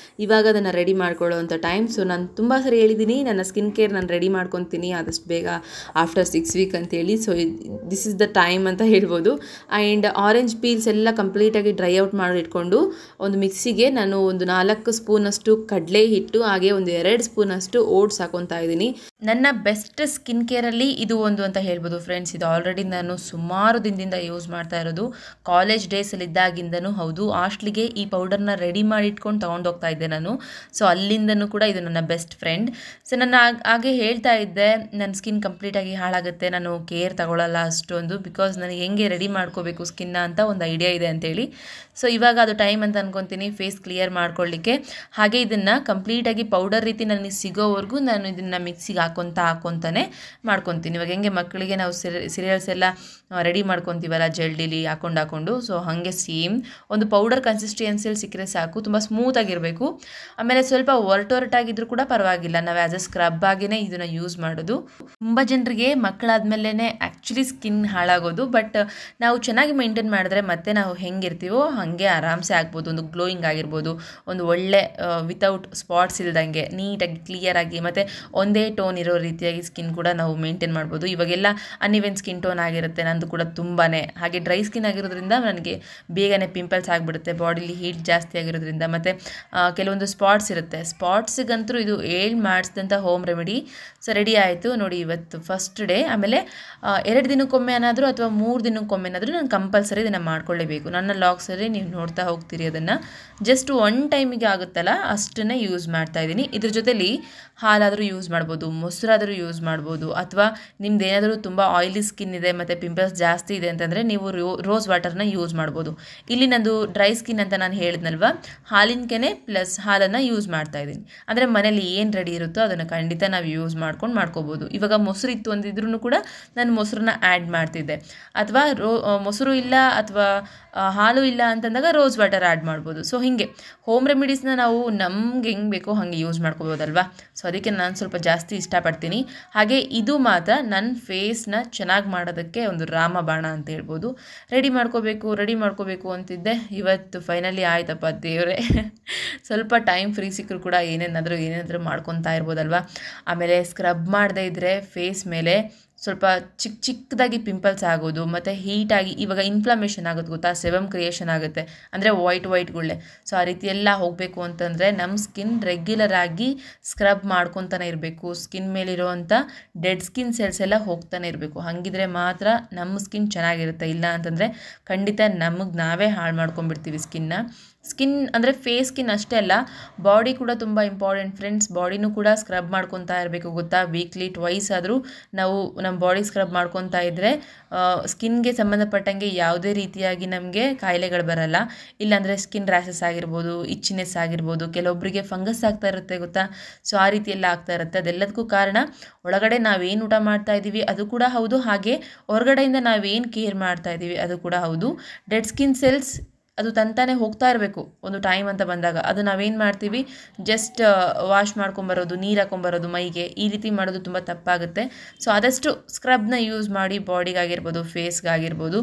ಇವಾಗ ಅದನ್ನು ರೆಡಿ ಮಾಡ್ಕೊಳ್ಳೋ ಅಂಥ ಟೈಮ್. ಸೊ ನಾನು ತುಂಬ ಸರಿ ಹೇಳಿದ್ದೀನಿ, ನನ್ನ ಸ್ಕಿನ್ ಕೇರ್ ನಾನು ರೆಡಿ ಮಾಡ್ಕೊತೀನಿ ಆದಷ್ಟು ಬೇಗ ಆಫ್ಟರ್ 6 ವೀಕ್ ಅಂತೇಳಿ. So this is the time ಅಂತ ಹೇಳ್ಬೋದು. ಆ್ಯಂಡ್ ಆರೆಂಜ್ ಪೀಲ್ಸ್ ಎಲ್ಲ ಕಂಪ್ಲೀಟಾಗಿ ಡ್ರೈ ಔಟ್ ಮಾಡಿ ಇಟ್ಕೊಂಡು ಒಂದು ಮಿಕ್ಸಿಗೆ ನಾನು ಒಂದು 4 ಸ್ಪೂನಷ್ಟು ಕಡಲೆ ಹಿಟ್ಟು ಹಾಗೆ ಒಂದು 2 ಸ್ಪೂನಷ್ಟು ಓಟ್ಸ್ ಹಾಕೊತಾ ಇದ್ದೀನಿ. ನನ್ನ ಬೆಸ್ಟ್ ಸ್ಕಿನ್ ಕೇರಲ್ಲಿ ಇದು ಒಂದು ಅಂತ ಹೇಳ್ಬೋದು ಫ್ರೆಂಡ್ಸ್. ಇದು ಆಲ್ರೆಡಿ ನಾನು ಸುಮಾರು ದಿನದಿಂದ ಯೂಸ್ ಮಾಡ್ತಾ ಇರೋದು, ಕಾಲೇಜ್ ಡೇಸಲ್ಲಿ ಇದ್ದಾಗಿಂದನೂ ಹೌದು. ಹಾಸ್ಟ್ಲಿಗೆ ಈ ಪೌಡರ್ನ ರೆಡಿ ಮಾಡಿ ಇಟ್ಕೊಂಡು ತೊಗೊಂಡೋಗ್ತಾ ಇದ್ದೆ ನಾನು. ಸೊ ಅಲ್ಲಿಂದನೂ ಕೂಡ ಇದು ನನ್ನ ಬೆಸ್ಟ್ ಫ್ರೆಂಡ್. ಸೊ ನಾನು ಹಾಗೆ ಹೇಳ್ತಾ ಇದ್ದೆ, ನನ್ನ ಸ್ಕಿನ್ ಕಂಪ್ಲೀಟಾಗಿ ಹಾಳಾಗುತ್ತೆ, ನಾನು ಕೇರ್ ತಗೊಳ್ಳಲ್ಲ ಅಷ್ಟೊಂದು, ಬಿಕಾಸ್ ನನಗೆ ಹೆಂಗೆ ರೆಡಿ ಮಾಡ್ಕೋಬೇಕು ಸ್ಕಿನ್ನ ಅಂತ ಒಂದು ಐಡಿಯಾ ಇದೆ ಅಂತೇಳಿ. ಸೊ ಇವಾಗ ಅದು ಟೈಮ್ ಅಂತ ಅನ್ಕೊತೀನಿ ಫೇಸ್ ಕ್ಲಿಯರ್ ಮಾಡ್ಕೊಳ್ಳಿಕ್ಕೆ. ಹಾಗೆ ಇದನ್ನು ಕಂಪ್ಲೀಟಾಗಿ ಪೌಡರ್ ರೀತಿ ನನಗೆ ಸಿಗೋವರೆಗೂ ನಾನು ಇದನ್ನು ಮಿಕ್ಸಿಗೆ ಹಾಕ್ಕೊತಾನೆ ಮಾಡ್ಕೊತೀನಿ. ಇವಾಗ ಹೆಂಗೆ ಮಕ್ಕಳಿಗೆ ನಾವು ಸೀರಿಯಲ್ಸ್ ಎಲ್ಲ ರೆಡಿ ಮಾಡ್ಕೊತೀವಲ್ಲ ಜಲ್ಡಿಲಿ ಹಾಕೊಂಡು, ಸೊ ಹಾಗೆ ಸೇಮ್ ಒಂದು ಪೌಡರ್ ಕನ್ಸಿಸ್ಟೆನ್ಸಿಯಲ್ಲಿ ಸಿಕ್ಕರೆ ಸಾಕು. ತುಂಬ ಸ್ಮೂತಾಗಿರಬೇಕು, ಆಮೇಲೆ ಸ್ವಲ್ಪ ಒರಟೊರಟಾಗಿದ್ರೂ ಕೂಡ ಪರವಾಗಿಲ್ಲ. ನಾವು ಆ್ಯಸ್ ಅ ಸ್ಕ್ರಬ್ ಆಗಿಯೇ ಇದನ್ನು ಯೂಸ್ ಮಾಡೋದು. ತುಂಬ ಜನರಿಗೆ ಮಕ್ಕಳಾದ್ಮೇಲೆ ಆ್ಯಕ್ಚುಲಿ ಸ್ಕಿನ್ ಹಾಳಾಗೋದು, ಬಟ್ ನಾವು ಚೆನ್ನಾಗಿ ಮೇಂಟೈನ್ ಮಾಡಿದ್ರೆ ಮತ್ತೆ ನಾವು ಹೆಂಗಿರ್ತೀವೋ ಹಾಗೆ ಆರಾಮ್ಸೆ ಆಗ್ಬೋದು. ಒಂದು ಗ್ಲೋಯಿಂಗ್ ಆಗಿರ್ಬೋದು, ಒಂದು ಒಳ್ಳೆ ವಿತೌಟ್ ಸ್ಪಾಟ್ಸ್ ಇಲ್ದಂಗೆ ನೀಟಾಗಿ ಕ್ಲಿಯರಾಗಿ ಮತ್ತು ಒಂದೇ ಟೋನ್ ಇರೋ ರೀತಿಯಾಗಿ ಸ್ಕಿನ್ ಕೂಡ ನಾವು ಮೇಂಟೈನ್ ಮಾಡ್ಬೋದು. ಇವಾಗೆಲ್ಲ ಅನ್ಇವೆನ್ ಸ್ಕಿನ್ ಟೋನ್ ಆಗಿರುತ್ತೆ, ನಂದು ಕೂಡ ತುಂಬಾ. ಹಾಗೆ ಡ್ರೈ ಸ್ಕಿನ್ ಆಗಿರೋದ್ರಿಂದ ನನಗೆ ಬೇಗನೆ ಪಿಂಪಲ್ಸ್ ಆಗಿಬಿಡುತ್ತೆ, ಬಾಡಿಲಿ ಹೀಟ್ ಜಾಸ್ತಿ ಆಗಿರೋದ್ರಿಂದ. ಮತ್ತು ಕೆಲವೊಂದು ಸ್ಪಾಟ್ಸ್ ಇರುತ್ತೆ, ಸ್ಪಾಟ್ಸಿಗಂತೂ ಇದು ಮಾಡಿಸಿದಂಥ ಹೋಮ್ ರೆಮಿಡಿ. ಸೊ ರೆಡಿ ಆಯಿತು ನೋಡಿ, ಇವತ್ತು ಫಸ್ಟ್ ಡೇ. ಆಮೇಲೆ 2 ದಿನಕ್ಕೊಮ್ಮೆ ಏನಾದರೂ ಅಥವಾ 3 ದಿನಕ್ಕೊಮ್ಮೆ ಏನಾದರೂ ನಾನು ಕಂಪಲ್ಸರಿ ಇದನ್ನು ಮಾಡ್ಕೊಳ್ಳೇಬೇಕು. ನನ್ನ ಲಾಗ್ಸಲ್ಲಿ ನೀವು ನೋಡ್ತಾ ಹೋಗ್ತೀರಿ. ಅದನ್ನು ಜಸ್ಟ್ 1 ಟೈಮಿಗೆ ಆಗುತ್ತಲ್ಲ ಅಷ್ಟನ್ನೇ ಯೂಸ್ ಮಾಡ್ತಾಯಿದ್ದೀನಿ. ಇದ್ರ ಜೊತೆಲಿ ಹಾಲಾದರೂ ಯೂಸ್ ಮಾಡ್ಬೋದು, ಮೊಸರಾದರೂ ಯೂಸ್ ಮಾಡ್ಬೋದು, ಅಥವಾ ನಿಮ್ದು ಏನಾದರೂ ತುಂಬ ಆಯಿಲಿ ಸ್ಕಿನ್ ಇದೆ ಮತ್ತು ಪಿಂಪಲ್ಸ್ ಜಾಸ್ತಿ ಇದೆ ಅಂತಂದರೆ ನೀವು ರೋಸ್ ವಾಟರ್ನ ಯೂಸ್ ಮಾಡ್ಬೋದು. ಇಲ್ಲಿ ನಂದು ಡ್ರೈ ಸ್ಕಿನ್ ಅಂತ ನಾನು ಹೇಳಿದ್ನಲ್ವ, ಹಾಲಿನ ಕೆನೆ ಪ್ಲಸ್ ಹಾಲನ್ನು ಯೂಸ್ ಮಾಡ್ತಾಯಿದ್ದೀನಿ. ಅಂದರೆ ಮನೇಲಿ ಏನು ರೆಡಿ ಇರುತ್ತೋ ಅದನ್ನು ಖಂಡಿತ ನಾವು ಯೂಸ್ ಮಾಡ್ಕೋಬೋದು. ಇವಾಗ ಮೊಸರು ಇತ್ತು ಅಂದಿದ್ರೂ ಕೂಡ ನಾನು ಮೊಸರನ್ನ ಆ್ಯಡ್ ಮಾಡ್ತಿದ್ದೆ, ಅಥವಾ ಮೊಸರು ಇಲ್ಲ ಅಥವಾ ಹಾಲು ಇಲ್ಲ ಅಂತಂದಾಗ ರೋಸ್ ವಾಟರ್ ಆ್ಯಡ್ ಮಾಡ್ಬೋದು. ಸೊ ಹೀಗೆ ಹೋಮ್ ರೆಮಿಡೀಸ್ನ ನಾವು ನಮ್ಗೆ ಹೆಂಗೆ ಬೇಕೋ ಹಾಗೆ ಯೂಸ್ ಮಾಡ್ಕೋಬೋದಲ್ವಾ. ಸೊ ಅದಕ್ಕೆ ನಾನು ಸ್ವಲ್ಪ ಜಾಸ್ತಿ ಇಷ್ಟಪಡ್ತೀನಿ. ಹಾಗೆ ಇದು ಮಾತ್ರ ನನ್ನ ಫೇಸ್ನ ಚೆನ್ನಾಗಿ ಮಾಡೋದಕ್ಕೆ ಒಂದು ರಾಮಬಾಣ ಅಂತ ಹೇಳ್ಬೋದು. ರೆಡಿ ಮಾಡ್ಕೋಬೇಕು ಅಂತಿದ್ದೆ, ಇವತ್ತು ಫೈನಲಿ ಆಯ್ತಪ್ಪ ದೇವರೇ. ಸ್ವಲ್ಪ ಟೈಮ್ ಫ್ರೀ ಸಿಕ್ಕರೂ ಕೂಡ ಏನೇನಾದರೂ ಮಾಡ್ಕೊತಾ ಇರ್ಬೋದಲ್ವ. ಆಮೇಲೆ ಸ್ಕ್ರಬ್ ಮಾಡದೇ ಇದ್ದರೆ ಫೇಸ್ ಮೇಲೆ ಸ್ವಲ್ಪ ಚಿಕ್ಕದಾಗಿ ಪಿಂಪಲ್ಸ್ ಆಗೋದು, ಮತ್ತು ಹೀಟಾಗಿ ಇವಾಗ ಇನ್ಫ್ಲಮೇಷನ್ ಆಗೋದು ಗೊತ್ತಾ, ಸೆಬಮ್ ಕ್ರಿಯೇಷನ್ ಆಗುತ್ತೆ, ಅಂದರೆ ವೈಟ್ಗುಳ್ಳೆ. ಸೊ ಆ ರೀತಿ ಎಲ್ಲ ಹೋಗಬೇಕು ಅಂತಂದರೆ ನಮ್ಮ ಸ್ಕಿನ್ ರೆಗ್ಯುಲರ್ ಆಗಿ ಸ್ಕ್ರಬ್ ಮಾಡ್ಕೊತಾನೆ ಇರಬೇಕು. ಸ್ಕಿನ್ ಮೇಲಿರುವಂಥ ಡೆಡ್ ಸ್ಕಿನ್ ಸೆಲ್ಸ್ ಎಲ್ಲ ಹೋಗ್ತಾನೆ ಇರಬೇಕು. ಹಾಗಿದ್ರೆ ಮಾತ್ರ ನಮ್ಮ ಸ್ಕಿನ್ ಚೆನ್ನಾಗಿರುತ್ತೆ. ಇಲ್ಲ ಅಂತಂದರೆ ಖಂಡಿತ ನಮಗೆ ನಾವೇ ಹಾಳು ಮಾಡ್ಕೊಂಡ್ಬಿಡ್ತೀವಿ ಸ್ಕಿನ್ ಅಂದರೆ ಫೇಸ್ ಸ್ಕಿನ್ ಅಷ್ಟೇ ಅಲ್ಲ, ಬಾಡಿ ಕೂಡ ತುಂಬ ಇಂಪಾರ್ಟೆಂಟ್ ಫ್ರೆಂಡ್ಸ್. ಬಾಡಿನೂ ಕೂಡ ಸ್ಕ್ರಬ್ ಮಾಡ್ಕೊತಾ ಇರಬೇಕು ಗೊತ್ತಾ. ವೀಕ್ಲಿ 2 ಆದರೂ ನಾವು ನಮ್ಮ ಬಾಡಿ ಸ್ಕ್ರಬ್ ಮಾಡ್ಕೊತಾ ಇದ್ದರೆ ಸ್ಕಿನ್ಗೆ ಸಂಬಂಧಪಟ್ಟಂಗೆ ಯಾವುದೇ ರೀತಿಯಾಗಿ ನಮಗೆ ಕಾಯಿಲೆಗಳು ಬರಲ್ಲ. ಇಲ್ಲಾಂದರೆ ಸ್ಕಿನ್ ರ್ಯಾಷಸ್ ಆಗಿರ್ಬೋದು, ಇಚ್ಚಿನೆಸ್ ಆಗಿರ್ಬೋದು, ಕೆಲವೊಬ್ಬರಿಗೆ ಫಂಗಸ್ ಆಗ್ತಾ ಇರುತ್ತೆ ಗೊತ್ತಾ. ಸೊ ಆ ರೀತಿ ಎಲ್ಲ ಆಗ್ತಾ ಇರುತ್ತೆ. ಅದೆಲ್ಲದಕ್ಕೂ ಕಾರಣ ಒಳಗಡೆ ನಾವೇನು ಊಟ ಮಾಡ್ತಾ ಇದ್ದೀವಿ ಅದು ಕೂಡ ಹೌದು, ಹಾಗೆ ಹೊರಗಡೆಯಿಂದ ನಾವೇನು ಕೇರ್ ಮಾಡ್ತಾ ಇದ್ದೀವಿ ಅದು ಕೂಡ ಹೌದು. ಡೆಡ್ ಸ್ಕಿನ್ ಸೆಲ್ಸ್ ಅದು ತಂತಾನೆ ಹೋಗ್ತಾ ಇರಬೇಕು ಒಂದು ಟೈಮ್ ಅಂತ ಬಂದಾಗ. ಅದು ನಾವೇನು ಮಾಡ್ತೀವಿ, ಜಸ್ಟ್ ವಾಶ್ ಮಾಡ್ಕೊಂಬರೋದು, ನೀರು ಹಾಕೊಂಬರೋದು ಮೈಗೆ, ಈ ರೀತಿ ಮಾಡೋದು ತುಂಬ ತಪ್ಪಾಗುತ್ತೆ. ಸೊ ಆದಷ್ಟು ಸ್ಕ್ರಬ್ನ ಯೂಸ್ ಮಾಡಿ, ಬಾಡಿಗಾಗಿರ್ಬೋದು, ಫೇಸ್ಗಾಗಿರ್ಬೋದು.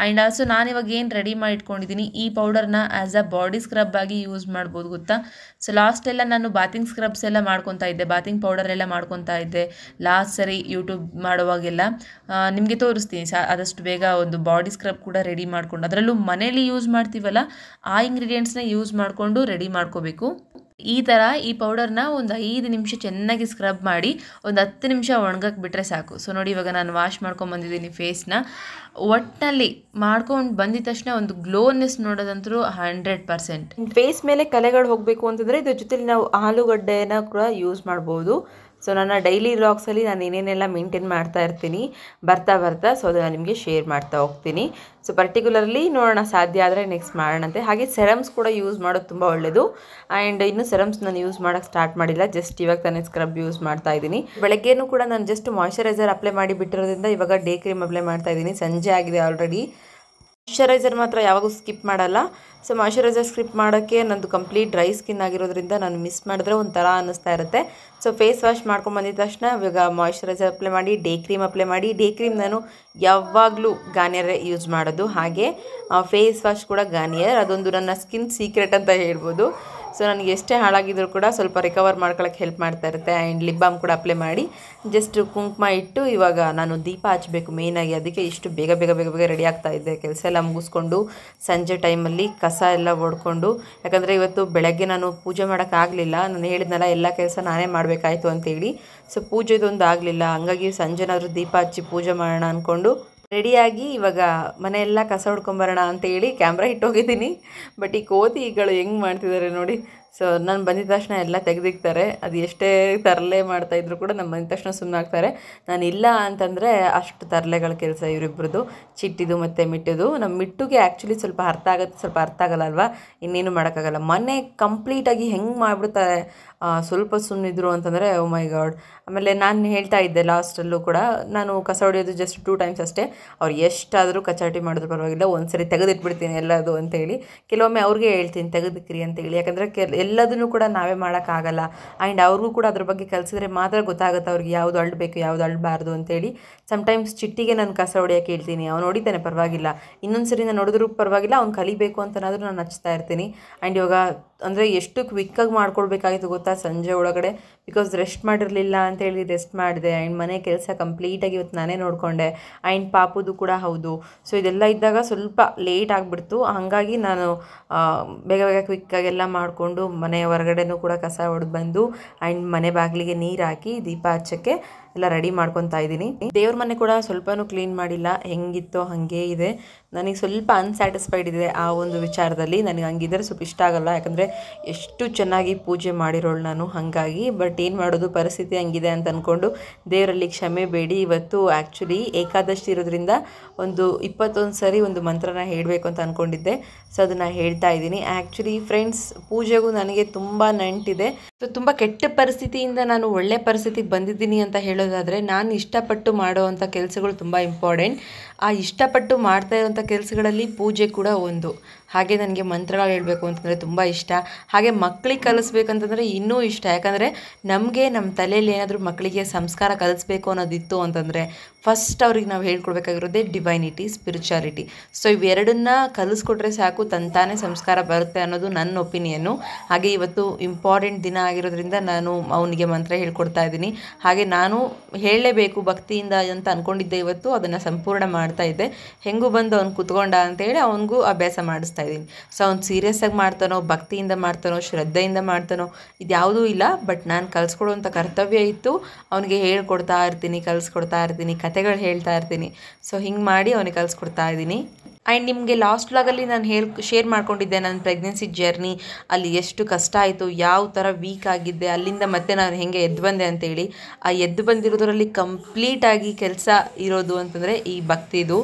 ಆ್ಯಂಡ್ ಆಲ್ಸೋ ನಾನಿವಾಗ ಏನು ರೆಡಿ ಮಾಡಿ ಇಟ್ಕೊಂಡಿದ್ದೀನಿ, ಈ ಪೌಡರ್ನ ಆ್ಯಸ್ ಅ ಬಾಡಿ ಸ್ಕ್ರಬ್ ಆಗಿ ಯೂಸ್ ಮಾಡ್ಬೋದು ಗೊತ್ತಾ. ಸೊ ಲಾಸ್ಟೆಲ್ಲ ನಾನು ಬಾತಿಂಗ್ ಸ್ಕ್ರಬ್ಸ್ ಎಲ್ಲ ಮಾಡ್ಕೊತಾ ಇದ್ದೆ, ಬಾತಿಂಗ್ ಪೌಡರ್ ಎಲ್ಲ ಮಾಡ್ಕೊತಾ ಇದ್ದೆ ಲಾಸ್ಟ್ ಸರಿ ಯೂಟ್ಯೂಬ್ ಮಾಡುವಾಗೆಲ್ಲ. ನಿಮಗೆ ತೋರಿಸ್ತೀನಿ ಆದಷ್ಟು ಬೇಗ ಒಂದು ಬಾಡಿ ಸ್ಕ್ರಬ್ ಕೂಡ ರೆಡಿ ಮಾಡ್ಕೊಂಡು, ಅದರಲ್ಲೂ ಮನೇಲಿ ಯೂಸ್ ಮಾಡ್ತೀವಲ್ಲ ಆ ಇಂಗ್ರೀಡಿಯೆಂಟ್ಸ್ನ ಯೂಸ್ ಮಾಡಿಕೊಂಡು ರೆಡಿ ಮಾಡ್ಕೋಬೇಕು. ಈ ಥರ ಈ ಪೌಡರ್ನ ಒಂದು 5 ನಿಮಿಷ ಚೆನ್ನಾಗಿ ಸ್ಕ್ರಬ್ ಮಾಡಿ ಒಂದು 10 ನಿಮಿಷ ಒಣಗಕ್ಕೆ ಬಿಟ್ಟರೆ ಸಾಕು. ಸೊ ನೋಡಿ ಇವಾಗ ನಾನು ವಾಶ್ ಮಾಡ್ಕೊಂಡು ಬಂದಿದ್ದೀನಿ ಫೇಸ್ನ. ಒಟ್ಟಿನಲ್ಲಿ ಮಾಡ್ಕೊಂಡು ಬಂದಿದ ತಕ್ಷಣ ಒಂದು ಗ್ಲೋನೆಸ್ ನೋಡೋದಂತರೂ 100%. ಫೇಸ್ ಮೇಲೆ ಕಲೆಗಳು ಹೋಗಬೇಕು ಅಂತಂದರೆ ಇದ್ರ ಜೊತೆಲಿ ನಾವು ಆಲೂಗಡ್ಡೆನ ಕೂಡ ಯೂಸ್ ಮಾಡ್ಬೋದು. ಸೊ ನನ್ನ ಡೈಲಿ ವ್ಲಾಗ್ಸಲ್ಲಿ ನಾನು ಏನೇನೆಲ್ಲ ಮೇಂಟೈನ್ ಮಾಡ್ತಾ ಇರ್ತೀನಿ ಬರ್ತಾ ಸೊ ಅದನ್ನು ನಿಮಗೆ ಶೇರ್ ಮಾಡ್ತಾ ಹೋಗ್ತೀನಿ. ಸೊ ಪರ್ಟಿಕ್ಯುಲರ್ಲಿ ನೋಡೋಣ, ಸಾಧ್ಯ ಆದರೆ ನೆಕ್ಸ್ಟ್ ಮಾಡೋಣಂತೆ. ಹಾಗೆ ಸೆರಮ್ಸ್ ಕೂಡ ಯೂಸ್ ಮಾಡೋದು ತುಂಬ ಒಳ್ಳೆಯದು. ಆ್ಯಂಡ್ ಇನ್ನು ಸೆರಮ್ಸ್ ನಾನು ಯೂಸ್ ಮಾಡೋಕ್ಕೆ ಸ್ಟಾರ್ಟ್ ಮಾಡಿಲ್ಲ, ಜಸ್ಟ್ ಇವಾಗ ತಾನೇ ಸ್ಕ್ರಬ್ ಯೂಸ್ ಮಾಡ್ತಾ ಇದ್ದೀನಿ. ಬೆಳಗ್ಗೆನೂ ಕೂಡ ನಾನು ಜಸ್ಟ್ ಮಾಯ್ಶ್ಚರೈಸರ್ ಅಪ್ಲೈ ಮಾಡಿ ಬಿಟ್ಟಿರೋದ್ರಿಂದ ಇವಾಗ ಡೇ ಕ್ರೀಮ್ ಅಪ್ಲೈ ಮಾಡ್ತಾ ಇದ್ದೀನಿ. ಸಂಜೆ ಆಗಿದೆ ಆಲ್ರೆಡಿ. ಮಾಯ್ಶ್ಚರೈಸರ್ ಮಾತ್ರ ಯಾವಾಗೂ ಸ್ಕಿಪ್ ಮಾಡಲ್ಲ. ಸೊ ಮಾಯ್ಶ್ಚರೈಸರ್ ಸ್ಕಿಪ್ ಮಾಡೋಕ್ಕೆ ನಂದು ಕಂಪ್ಲೀಟ್ ಡ್ರೈ ಸ್ಕಿನ್ ಆಗಿರೋದ್ರಿಂದ ನಾನು ಮಿಸ್ ಮಾಡಿದ್ರೆ ಒಂಥರ ಅನ್ನಿಸ್ತಾ ಇರುತ್ತೆ. ಸೊ ಫೇಸ್ ವಾಶ್ ಮಾಡ್ಕೊಂಡು ಬಂದಿದ ತಕ್ಷಣ ಇವಾಗ ಮಾಯ್ಶ್ಚರೈಸರ್ ಅಪ್ಲೈ ಮಾಡಿ ಡೇ ಕ್ರೀಮ್ ಅಪ್ಲೈ ಮಾಡಿ. ಡೇ ಕ್ರೀಮ್ ನಾನು ಯಾವಾಗಲೂ ಗಾರ್ನಿಯರೇ ಯೂಸ್ ಮಾಡೋದು. ಹಾಗೆ ಫೇಸ್ ವಾಶ್ ಕೂಡ ಗಾರ್ನಿಯರ್. ಅದೊಂದು ನನ್ನ ಸ್ಕಿನ್ ಸೀಕ್ರೆಟ್ ಅಂತ ಹೇಳ್ಬೋದು. ಸೊ ನನಗೆ ಎಷ್ಟೇ ಹಾಳಾಗಿದ್ರು ಕೂಡ ಸ್ವಲ್ಪ ರಿಕವರ್ ಮಾಡ್ಕೊಳ್ಳೋಕ್ಕೆ ಹೆಲ್ಪ್ ಮಾಡ್ತಾ ಇರುತ್ತೆ. ಆ್ಯಂಡ್ ಲಿಪ್ ಬಾಮ್ ಕೂಡ ಅಪ್ಲೈ ಮಾಡಿ ಜಸ್ಟ್ ಕುಂಕುಮ ಇಟ್ಟು ಇವಾಗ ನಾನು ದೀಪ ಹಚ್ಚಬೇಕು ಮೇಯ್ನಾಗಿ. ಅದಕ್ಕೆ ಇಷ್ಟು ಬೇಗ ರೆಡಿ ಆಗ್ತಾ ಇದ್ದೆ. ಕೆಲಸ ಎಲ್ಲ ಮುಗಿಸ್ಕೊಂಡು ಸಂಜೆ ಟೈಮಲ್ಲಿ ಕಸ ಎಲ್ಲ ಹೊಡ್ಕೊಂಡು, ಯಾಕಂದರೆ ಇವತ್ತು ಬೆಳಗ್ಗೆ ನಾನು ಪೂಜೆ ಮಾಡೋಕ್ಕಾಗಲಿಲ್ಲ. ನಾನು ಹೇಳಿದ್ನಲ್ಲ ಎಲ್ಲ ಕೆಲಸ ನಾನೇ ಮಾಡಬೇಕಾಯ್ತು ಅಂತೇಳಿ. ಸೊ ಪೂಜೆದೊಂದು ಆಗಲಿಲ್ಲ. ಹಂಗಾಗಿ ಸಂಜೆನಾದರೂ ದೀಪ ಹಚ್ಚಿ ಪೂಜೆ ಮಾಡೋಣ ಅಂದ್ಕೊಂಡು ರೆಡಿಯಾಗಿ ಇವಾಗ ಮನೆಯೆಲ್ಲ ಕಸ ಹೊಡ್ಕೊಂಬರೋಣ ಅಂತೇಳಿ ಕ್ಯಾಮ್ರಾ ಇಟ್ಟೋಗಿದ್ದೀನಿ. ಬಟ್ ಈ ಕೋತಿಗಳು ಹೆಂಗೆ ಮಾಡ್ತಿದ್ದಾರೆ ನೋಡಿ. ಸೊ ನಾನು ಬಂದಿದ ತಕ್ಷಣ ಎಲ್ಲ ತೆಗೆದಿಕ್ತಾರೆ. ಅದು ಎಷ್ಟೇ ತರಲೆ ಮಾಡ್ತಾಯಿದ್ರು ಕೂಡ ನಾನು ಬಂದಿದ ತಕ್ಷಣ ಸುಮ್ಮನಾಗ್ತಾರೆ. ನಾನು ಇಲ್ಲ ಅಂತಂದರೆ ಅಷ್ಟು ತರಲೆಗಳ ಕೆಲಸ ಇವರಿಬ್ಬರದು, ಚಿಟ್ಟಿದು ಮತ್ತು ಮಿಟ್ಟಿದು. ನಮ್ಮ ಮಿಟ್ಟುಗೆ ಆ್ಯಕ್ಚುಲಿ ಸ್ವಲ್ಪ ಅರ್ಥ ಆಗುತ್ತೆ, ಸ್ವಲ್ಪ ಅರ್ಥ ಆಗಲ್ಲ ಅಲ್ವಾ, ಇನ್ನೇನು ಮಾಡೋಕ್ಕಾಗಲ್ಲ. ಮೊನ್ನೆ ಕಂಪ್ಲೀಟಾಗಿ ಹೆಂಗೆ ಮಾಡಿಬಿಡ್ತಾರೆ ಸ್ವಲ್ಪ ಸುಮ್ಮನಿದ್ರು ಅಂತಂದರೆ ಓ ಮೈ ಗಾಡ್. ಆಮೇಲೆ ನಾನು ಹೇಳ್ತಾ ಇದ್ದೆ ಲಾಸ್ಟಲ್ಲೂ ಕೂಡ, ನಾನು ಕಸ ಹೊಡೆಯೋದು ಜಸ್ಟ್ 2 ಟೈಮ್ಸ್ ಅಷ್ಟೇ. ಅವ್ರು ಎಷ್ಟಾದರೂ ಕಚಾಟಿ ಮಾಡಿದ್ರು ಪರವಾಗಿಲ್ಲ, ಒಂದ್ಸರಿ ತೆಗೆದಿಟ್ಬಿಡ್ತೀನಿ ಎಲ್ಲದು ಅಂತೇಳಿ. ಕೆಲವೊಮ್ಮೆ ಅವ್ರಿಗೆ ಹೇಳ್ತೀನಿ ತೆಗೆದಿಕ್ರಿ ಅಂತೇಳಿ. ಯಾಕಂದರೆ ಎಲ್ಲದನ್ನು ಕೂಡ ನಾವೇ ಮಾಡೋಕ್ಕಾಗಲ್ಲ. ಆ್ಯಂಡ್ ಅವ್ರಿಗೂ ಕೂಡ ಅದ್ರ ಬಗ್ಗೆ ಕಲಿಸಿದ್ರೆ ಮಾತ್ರ ಗೊತ್ತಾಗುತ್ತೆ ಅವ್ರಿಗೆ ಯಾವುದು ಅಳ್ಳಬೇಕು ಯಾವುದು ಅಳ್ಳಬಾರ್ದು ಅಂತೇಳಿ. ಸಮ್ಟೈಮ್ಸ್ ಚಿಟ್ಟಿಗೆ ನಾನು ಕಸ ಹೊಡೆಯೋಕೆ ಹೇಳ್ತೀನಿ, ಅವ್ನು ಹೊಡಿತಾನೆ ಪರವಾಗಿಲ್ಲ. ಇನ್ನೊಂದು ಸರಿ ನಾನು ಹೊಡೆದ್ರೂ ಪರವಾಗಿಲ್ಲ, ಅವ್ನು ಕಲಿಬೇಕು ಅಂತನಾದರೂ ನಾನು ಹಚ್ತಾ ಇರ್ತೀನಿ. ಆ್ಯಂಡ್ ಇವಾಗ ಅಂದರೆ ಎಷ್ಟು ಕ್ವಿಕ್ಕಾಗಿ ಮಾಡ್ಕೊಳ್ಬೇಕಾಗಿತ್ತು ಗೊತ್ತಾ ಸಂಜೆ ಒಳಗಡೆ. ಬಿಕಾಸ್ ರೆಸ್ಟ್ ಮಾಡಿರಲಿಲ್ಲ ಅಂತೇಳಿ ರೆಸ್ಟ್ ಮಾಡಿದೆ. ಆ್ಯಂಡ್ ಮನೆ ಕೆಲಸ ಕಂಪ್ಲೀಟಾಗಿ ಇವತ್ತು ನಾನೇ ನೋಡಿಕೊಂಡೆ. ಆ್ಯಂಡ್ ಪಾಪುದು ಕೂಡ ಹೌದು. ಸೊ ಇದೆಲ್ಲ ಇದ್ದಾಗ ಸ್ವಲ್ಪ ಲೇಟ್ ಆಗಿಬಿಡ್ತು. ಹಾಗಾಗಿ ನಾನು ಬೇಗ ಕ್ವಿಕ್ಕಾಗೆಲ್ಲ ಮಾಡಿಕೊಂಡು ಮನೆ ಹೊರಗಡೆನೂ ಕೂಡ ಕಸ ಹೊಡೆದು ಬಂದು ಆ್ಯಂಡ್ ಮನೆ ಬಾಗಿಲಿಗೆ ನೀರು ಹಾಕಿ ದೀಪ ಹಚ್ಚಕ್ಕೆ ಎಲ್ಲ ರೆಡಿ ಮಾಡ್ಕೊತಾ ಇದ್ದೀನಿ. ದೇವ್ರ ಮನೆ ಕೂಡ ಸ್ವಲ್ಪನೂ ಕ್ಲೀನ್ ಮಾಡಿಲ್ಲ, ಹೆಂಗಿತ್ತೋ ಹಾಗೇ ಇದೆ. ನನಗೆ ಸ್ವಲ್ಪ ಅನ್ಸ್ಯಾಟಿಸ್ಫೈಡ್ ಇದೆ ಆ ಒಂದು ವಿಚಾರದಲ್ಲಿ. ನನಗೆ ಹಂಗಿದ್ರೆ ಸ್ವಲ್ಪ ಇಷ್ಟ ಆಗಲ್ಲ, ಯಾಕಂದರೆ ಎಷ್ಟು ಚೆನ್ನಾಗಿ ಪೂಜೆ ಮಾಡಿರೋಳು ನಾನು. ಹಾಗಾಗಿ ಬಟ್ ಏನು ಮಾಡೋದು, ಪರಿಸ್ಥಿತಿ ಹಂಗಿದೆ ಅಂತ ಅಂದ್ಕೊಂಡು ದೇವರಲ್ಲಿ ಕ್ಷಮೆ ಬೇಡಿ. ಇವತ್ತು ಆ್ಯಕ್ಚುಲಿ ಏಕಾದಶಿ ಇರೋದ್ರಿಂದ ಒಂದು 21 ಸರಿ ಒಂದು ಮಂತ್ರನ ಹೇಳಬೇಕು ಅಂತ ಅಂದ್ಕೊಂಡಿದ್ದೆ. ಸೊ ಅದನ್ನು ಹೇಳ್ತಾ ಇದ್ದೀನಿ. ಆ್ಯಕ್ಚುಲಿ ಫ್ರೆಂಡ್ಸ್, ಪೂಜೆಗೂ ನನಗೆ ತುಂಬ ನಂಟಿದೆ. ಸೊ ತುಂಬ ಕೆಟ್ಟ ಪರಿಸ್ಥಿತಿಯಿಂದ ನಾನು ಒಳ್ಳೆ ಪರಿಸ್ಥಿತಿಗೆ ಬಂದಿದ್ದೀನಿ ಅಂತ ಹೇಳೋದಾದರೆ, ನಾನು ಇಷ್ಟಪಟ್ಟು ಮಾಡೋವಂಥ ಕೆಲಸಗಳು ತುಂಬ ಇಂಪಾರ್ಟೆಂಟ್. ಆ ಇಷ್ಟಪಟ್ಟು ಮಾಡ್ತಾ ಇರೋಂಥ ಕೆಲಸಗಳಲ್ಲಿ ಪೂಜೆ ಕೂಡ ಒಂದು. ಹಾಗೆ ನನಗೆ ಮಂತ್ರಗಳು ಹೇಳಬೇಕು ಅಂತಂದರೆ ತುಂಬ ಇಷ್ಟ. ಹಾಗೆ ಮಕ್ಕಳಿಗೆ ಕಲಿಸ್ಬೇಕಂತಂದರೆ ಇನ್ನೂ ಇಷ್ಟ. ಯಾಕಂದರೆ ನಮಗೆ ನಮ್ಮ ತಲೆಯಲ್ಲಿ ಏನಾದರೂ ಮಕ್ಕಳಿಗೆ ಸಂಸ್ಕಾರ ಕಲಿಸ್ಬೇಕು ಅನ್ನೋದಿತ್ತು ಅಂತಂದರೆ ಫಸ್ಟ್ ಅವ್ರಿಗೆ ನಾವು ಹೇಳ್ಕೊಡ್ಬೇಕಾಗಿರೋದೇ ಡಿವೈನಿಟಿ, ಸ್ಪಿರಿಚುಯಾಲಿಟಿ. ಸೊ ಇವೆರಡನ್ನ ಕಲಿಸ್ಕೊಟ್ರೆ ಸಾಕು, ತಂತಾನೇ ಸಂಸ್ಕಾರ ಬರುತ್ತೆ ಅನ್ನೋದು ನನ್ನ ಒಪಿನಿಯನ್ನು. ಹಾಗೆ ಇವತ್ತು ಇಂಪಾರ್ಟೆಂಟ್ ದಿನ ಆಗಿರೋದ್ರಿಂದ ನಾನು ಅವನಿಗೆ ಮಂತ್ರ ಹೇಳ್ಕೊಡ್ತಾ ಇದ್ದೀನಿ. ಹಾಗೆ ನಾನು ಹೇಳಲೇಬೇಕು ಭಕ್ತಿಯಿಂದ ಅಂತ ಅಂದ್ಕೊಂಡಿದ್ದೆ. ಇವತ್ತು ಅದನ್ನು ಸಂಪೂರ್ಣ ಮಾಡ್ತಾ ಇದ್ದೆ. ಹೆಂಗೂ ಬಂದು ಅವ್ನು ಕುತ್ಕೊಂಡ ಅಂತೇಳಿ ಅವನಿಗೂ ಅಭ್ಯಾಸ ಮಾಡಿಸ್ತಾ ಇದ್ದೀನಿ. ಸೊ ಅವ್ನು ಸೀರಿಯಸ್ಸಾಗಿ ಮಾಡ್ತಾನೋ, ಭಕ್ತಿಯಿಂದ ಮಾಡ್ತಾನೋ, ಶ್ರದ್ಧೆಯಿಂದ ಮಾಡ್ತಾನೋ, ಇದು ಯಾವುದೂ ಇಲ್ಲ. ಬಟ್ ನಾನು ಕಲಿಸ್ಕೊಡುವಂಥ ಕರ್ತವ್ಯ ಇತ್ತು. ಅವನಿಗೆ ಹೇಳ್ಕೊಡ್ತಾ ಇರ್ತೀನಿ, ಕಲಿಸ್ಕೊಡ್ತಾ ಇರ್ತೀನಿ, ಕತೆಗಳು ಹೇಳ್ತಾ ಇರ್ತೀನಿ. ಸೊ ಹಿಂಗೆ ಮಾಡಿ ಅವನಿಗೆ ಕಲಿಸ್ಕೊಡ್ತಾ ಇದ್ದೀನಿ. ಆ್ಯಂಡ್ ನಿಮಗೆ ಲಾಸ್ಟ್ ವ್ಲಾಗಲ್ಲಿ ನಾನು ಶೇರ್ ಮಾಡ್ಕೊಂಡಿದ್ದೆ ನನ್ನ ಪ್ರೆಗ್ನೆನ್ಸಿ ಜರ್ನಿ. ಅಲ್ಲಿ ಎಷ್ಟು ಕಷ್ಟ ಆಯಿತು, ಯಾವ ಥರ ವೀಕ್ ಆಗಿದ್ದೆ, ಅಲ್ಲಿಂದ ಮತ್ತೆ ನಾನು ಹೆಂಗೆ ಎದ್ದು ಬಂದೆ ಅಂತೇಳಿ. ಆ ಎದ್ದು ಬಂದಿರೋದ್ರಲ್ಲಿ ಕಂಪ್ಲೀಟಾಗಿ ಕೆಲಸ ಇರೋದು ಅಂತಂದರೆ ಈ ಭಕ್ತಿದು.